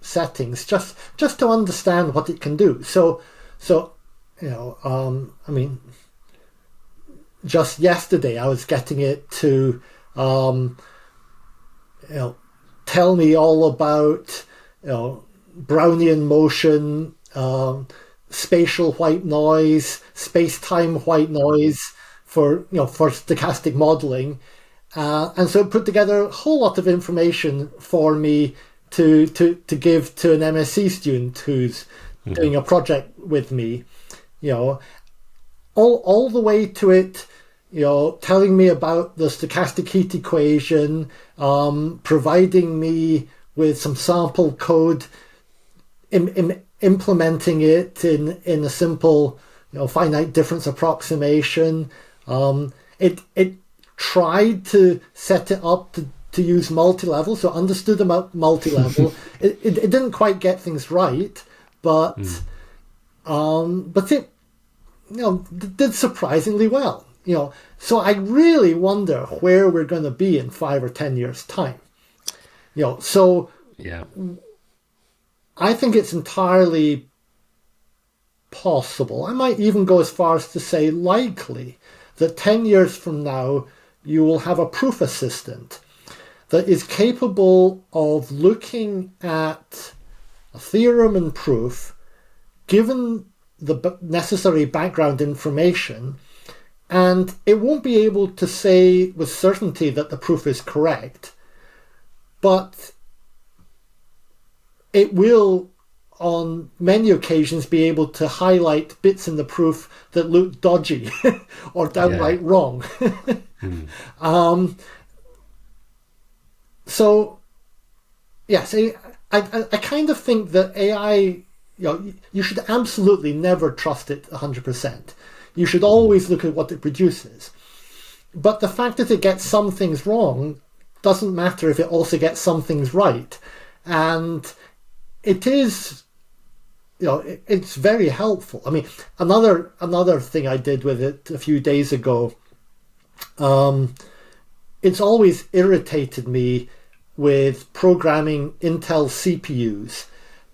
settings just to understand what it can do. So I mean, just yesterday I was getting it to tell me all about Brownian motion, spatial white noise, space-time white noise for stochastic modeling, and so it put together a whole lot of information for me to give to an MSc student who's doing a project with me, all the way to it, telling me about the stochastic heat equation, providing me with some sample code, implementing it in a simple, finite difference approximation. It tried to set it up to use multi-level, so understood about multi-level. it didn't quite get things right, but it did surprisingly well. So I really wonder where we're going to be in 5 or 10 years' time. So yeah, I think it's entirely possible. I might even go as far as to say likely that 10 years from now you will have a proof assistant that is capable of looking at a theorem and proof, given the necessary background information, and it won't be able to say with certainty that the proof is correct, but it will on many occasions be able to highlight bits in the proof that look dodgy or downright wrong. So yes, I kind of think that AI, you should absolutely never trust it 100%. You should always look at what it produces. But the fact that it gets some things wrong doesn't matter if it also gets some things right. And it is, it's very helpful. I mean, another thing I did with it a few days ago, it's always irritated me with programming Intel CPUs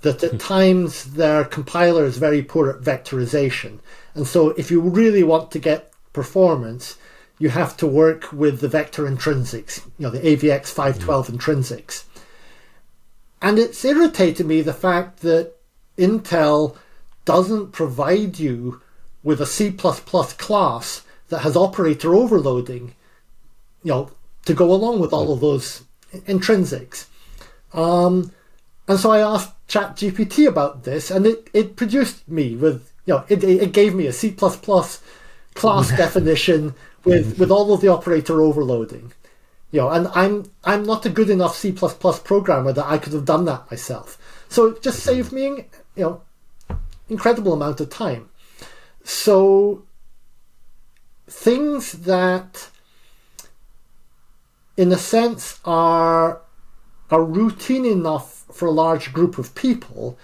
that at times their compiler is very poor at vectorization. And so if you really want to get performance, you have to work with the vector intrinsics, the AVX 512 intrinsics. And it's irritated me the fact that Intel doesn't provide you with a C++ class that has operator overloading, to go along with all of those intrinsics. And so I asked ChatGPT about this, and it produced me with, it gave me a C++ class definition with all of the operator overloading. And I'm not a good enough C++ programmer that I could have done that myself. So it just saved me, incredible amount of time. So things that, in a sense, are routine enough for a large group of people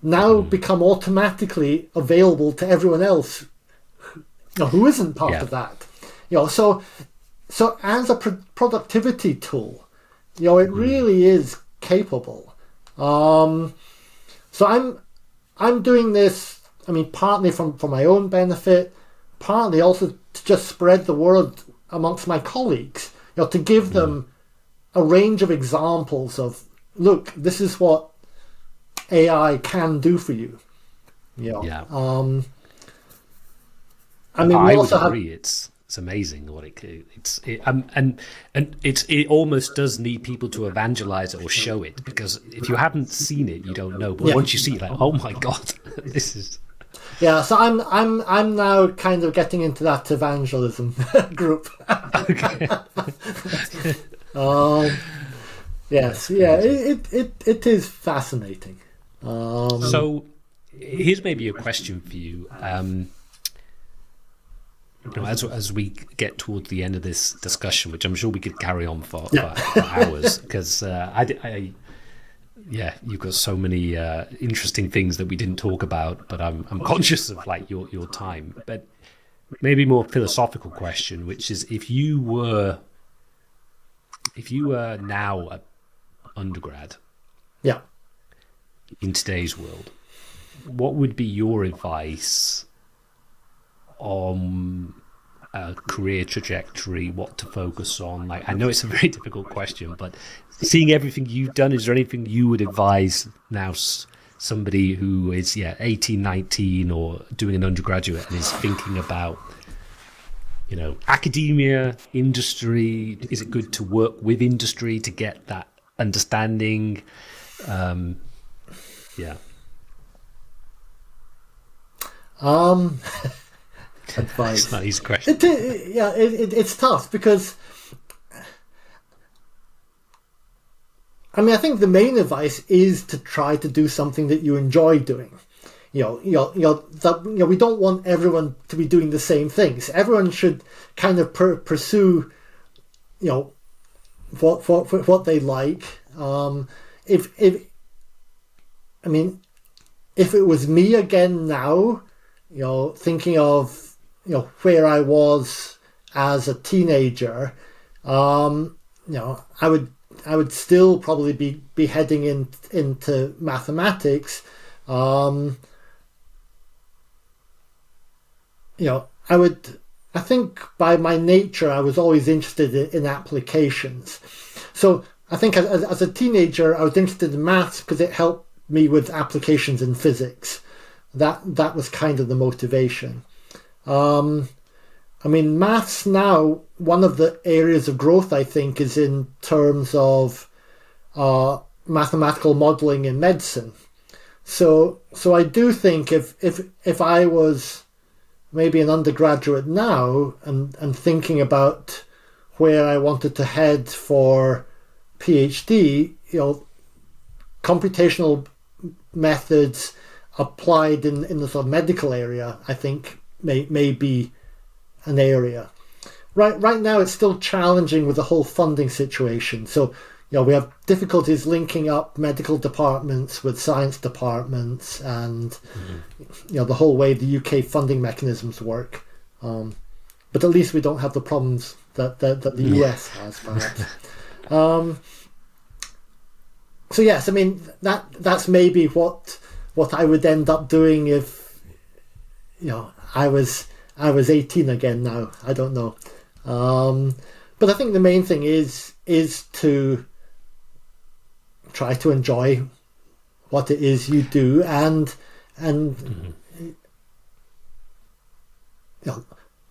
now become automatically available to everyone else who isn't part of that. So as a productivity tool, it really is capable. So I'm doing this, partly for my own benefit, partly also to just spread the word amongst my colleagues, to give them a range of examples of, look, this is what AI can do for you. I would agree. It's amazing what it almost does need people to evangelize it or show it, because if you haven't seen it, you don't know. But once you see it, like, oh my god, this is. Yeah, so I'm now kind of getting into that evangelism group. Okay. Yes, it is fascinating. So here's maybe a question for you. As we get towards the end of this discussion, which I'm sure we could carry on for hours, because you've got so many interesting things that we didn't talk about, but I'm conscious of your time. But maybe more philosophical question, which is, if you were if you were now an undergrad Yeah. in today's world, what would be your advice on a career trajectory, what to focus on? Like, I know it's a very difficult question, but seeing everything you've done, is there anything you would advise now somebody who is 18, 19 or doing an undergraduate and is thinking about, academia, industry? Is it good to work with industry to get that understanding? Advice. It's not an easy question. It's tough because, I think the main advice is to try to do something that you enjoy doing. We don't want everyone to be doing the same things. Everyone should kind of pursue, what they like. If it was me again now, thinking of where I was as a teenager, I would still probably be heading into mathematics. I think by my nature I was always interested in applications. So I think as a teenager I was interested in maths because it helped me with applications in physics. That was kind of the motivation. Maths now, one of the areas of growth I think is in terms of mathematical modeling in medicine. So I do think if I was maybe an undergraduate now and thinking about where I wanted to head for PhD, computational methods applied in the sort of medical area, I think may be an area. Right now, it's still challenging with the whole funding situation. So, we have difficulties linking up medical departments with science departments, and the whole way the UK funding mechanisms work. But at least we don't have the problems that the US has, perhaps. So yes, that's maybe what I would end up doing if I was 18 again now. I don't know. But I think the main thing is to try to enjoy what it is you do, and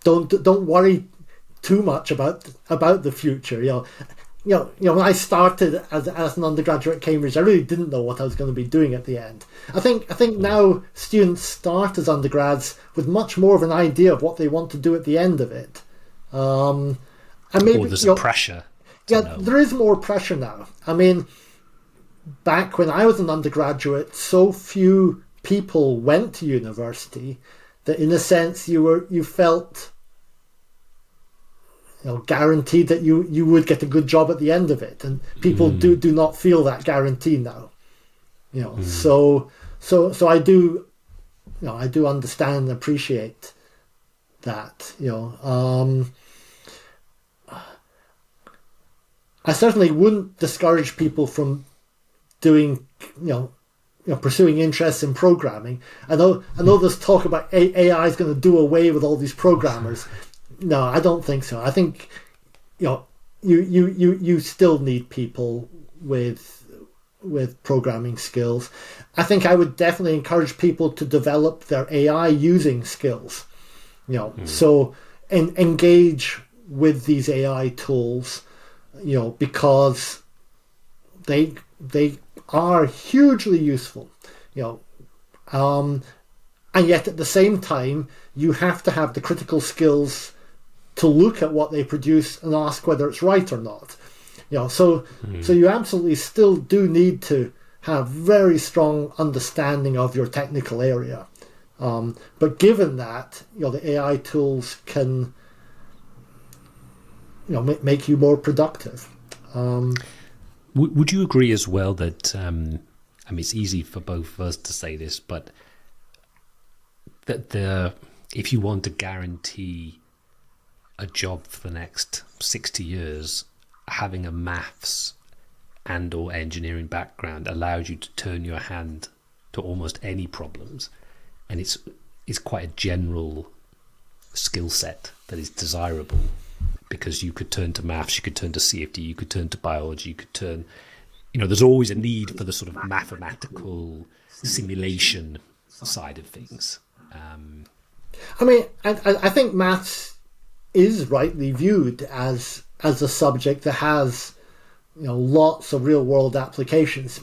don't worry too much about the future. When I started as an undergraduate at Cambridge, I really didn't know what I was going to be doing at the end. I think now students start as undergrads with much more of an idea of what they want to do at the end of it. And maybe there's a pressure. There is more pressure now. Back when I was an undergraduate, so few people went to university that, in a sense, you felt guaranteed that you would get a good job at the end of it, and people do not feel that guarantee now. So I do understand and appreciate that. I certainly wouldn't discourage people from doing pursuing interests in programming. I know there's talk about AI is going to do away with all these programmers. No, I don't think so. I think you still need people with programming skills. I think I would definitely encourage people to develop their AI using skills. So engage with these AI tools, because they are hugely useful. And yet at the same time, you have to have the critical skills to look at what they produce and ask whether it's right or not. So you absolutely still do need to have very strong understanding of your technical area. But given that, the AI tools can make you more productive. Would you agree as well that it's easy for both of us to say this, but that if you want to guarantee a job for the next 60 years, having a maths and or engineering background allows you to turn your hand to almost any problems, and it's quite a general skill set that is desirable, because you could turn to maths, you could turn to CFD, you could turn to biology, you could turn, there's always a need for the sort of mathematical simulation side of things. I mean, I think maths is rightly viewed as a subject that has, lots of real world applications.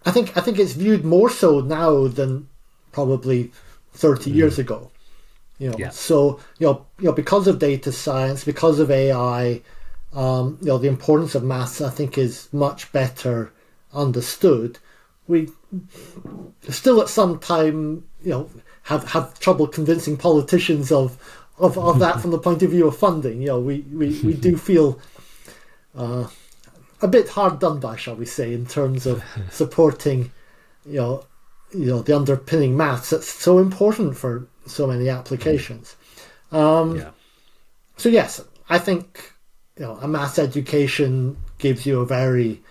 I think it's viewed more so now than probably 30 years ago. So because of data science, because of AI, the importance of maths, I think, is much better understood. We still at some time, have trouble convincing politicians of that from the point of view of funding. We do feel a bit hard done by, shall we say, in terms of supporting, the underpinning maths that's so important for so many applications. So yes, I think a maths education gives you a very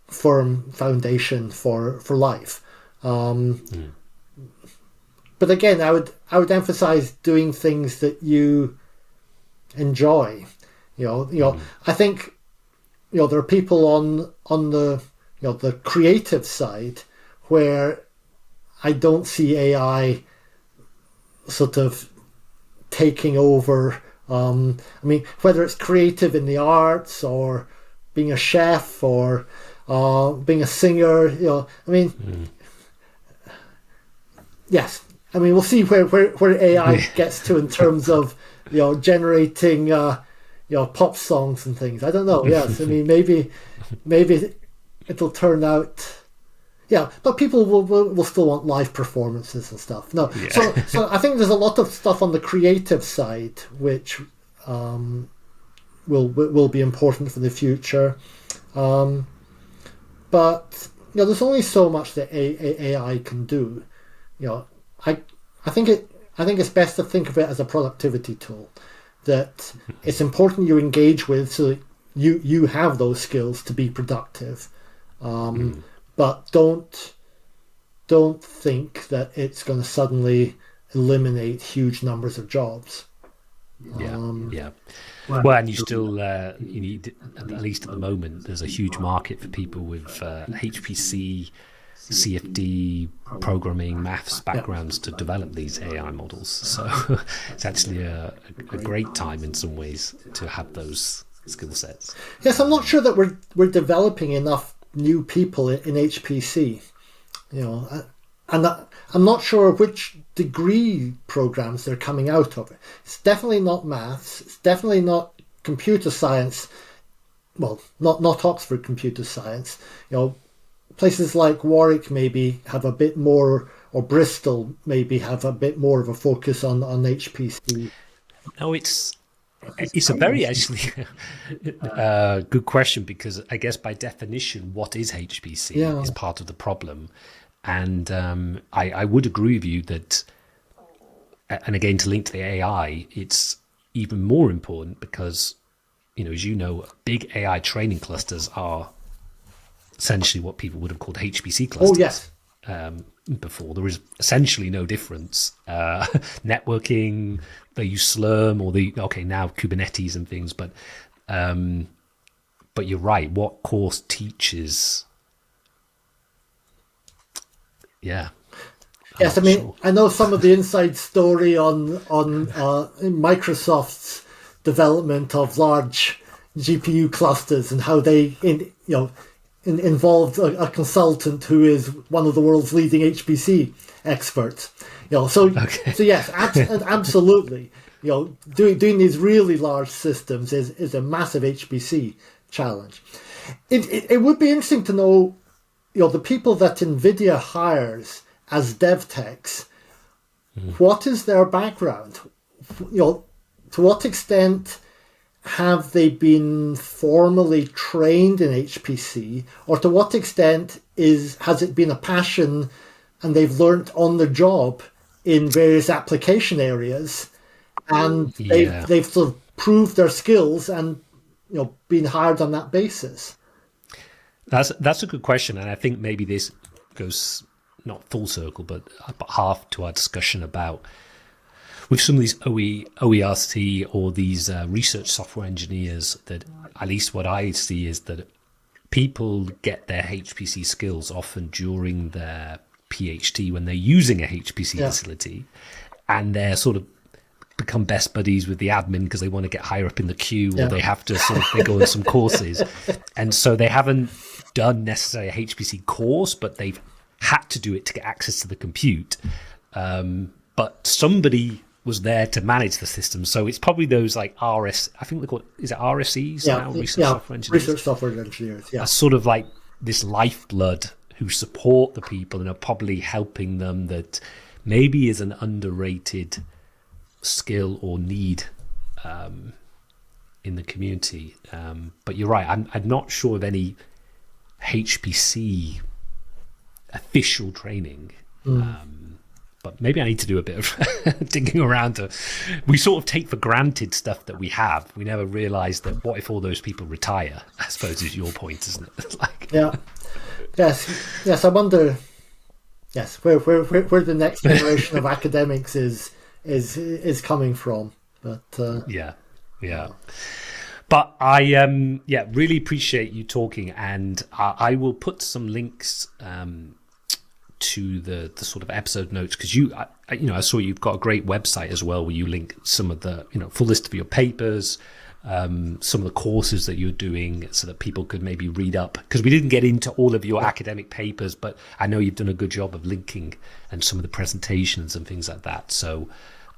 firm foundation for life. But again, I would emphasize doing things that you enjoy. I think there are people on the the creative side where I don't see AI sort of taking over. I mean, whether it's creative in the arts or being a chef or being a singer, yes. I mean, we'll see where AI gets to in terms of generating pop songs and things. I don't know. Yes, I mean maybe it'll turn out. Yeah, but people will still want live performances and stuff. No, so I think there's a lot of stuff on the creative side which will be important for the future. But there's only so much that AI can do. I think it's best to think of it as a productivity tool that it's important you engage with so that you have those skills to be productive. But don't think that it's going to suddenly eliminate huge numbers of jobs. Well, and you still you need, at least at the moment, there's a huge market for people with HPC, CFD, programming, maths backgrounds to develop these AI models. So it's actually a great time in some ways to have those skill sets. Yes, I'm not sure that we're developing enough new people in HPC. And I'm not sure which degree programs they're coming out of. It's definitely not maths. It's definitely not computer science. Well, not Oxford computer science. Places like Warwick maybe have a bit more, or Bristol maybe have a bit more of a focus on HPC. No, it's a very actually good question, because I guess by definition, what is HPC is part of the problem. And I would agree with you that, and again, to link to the AI, it's even more important because, as you know, big AI training clusters are essentially what people would have called HPC clusters. Oh, yes. Before. There is essentially no difference. Networking, they use Slurm now Kubernetes and things, but you're right. What course teaches? Yeah. Yes, I mean, sure. I know some of the inside story on Microsoft's development of large GPU clusters and how they involved a consultant who is one of the world's leading HPC experts. So yes, absolutely. Doing these really large systems is a massive HPC challenge. It would be interesting to know, the people that NVIDIA hires as dev techs, what is their background? To what extent have they been formally trained in HPC, or to what extent has it been a passion and they've learnt on the job in various application areas, and they've sort of proved their skills and being hired on that basis? That's a good question, and I think maybe this goes not full circle, but half to our discussion about with some of these OERC or these research software engineers. That at least what I see is that people get their HPC skills often during their PhD when they're using a HPC facility, and they're sort of become best buddies with the admin because they want to get higher up in the queue, or they have to they go on some courses, and so they haven't done necessarily a HPC course, but they've had to do it to get access to the compute. But somebody was there to manage the system, so it's probably those like RS. I think they're called, is it RSEs now? Research software engineers. Research software engineers. Yeah, are sort of like this lifeblood who support the people and are probably helping them. That maybe is an underrated skill or need in the community. But you're right. I'm not sure of any HPC official training. But maybe I need to do a bit of digging around. We sort of take for granted stuff that we have. We never realise that what if all those people retire, I suppose is your point, isn't it? Yes. I wonder, where the next generation of academics is coming from. But yeah. But I really appreciate you talking, and I will put some links to the sort of episode notes, because I saw you've got a great website as well where you link some of the full list of your papers, some of the courses that you're doing, so that people could maybe read up, because we didn't get into all of your academic papers, but I know you've done a good job of linking and some of the presentations and things like that, so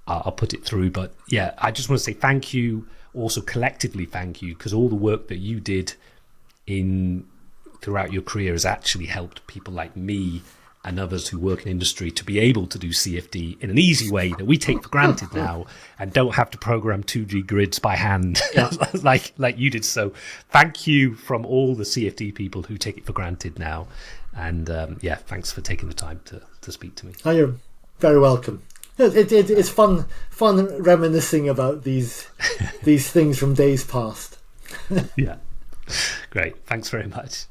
I'll put it through. But I just want to say thank you, also collectively thank you, because all the work that you did throughout your career has actually helped people like me and others who work in industry to be able to do CFD in an easy way that we take for granted now, and don't have to program 2D grids by hand like you did. So thank you from all the CFD people who take it for granted now. And thanks for taking the time to speak to me. Oh, you're very welcome. It's fun reminiscing about these things from days past. Yeah, great. Thanks very much.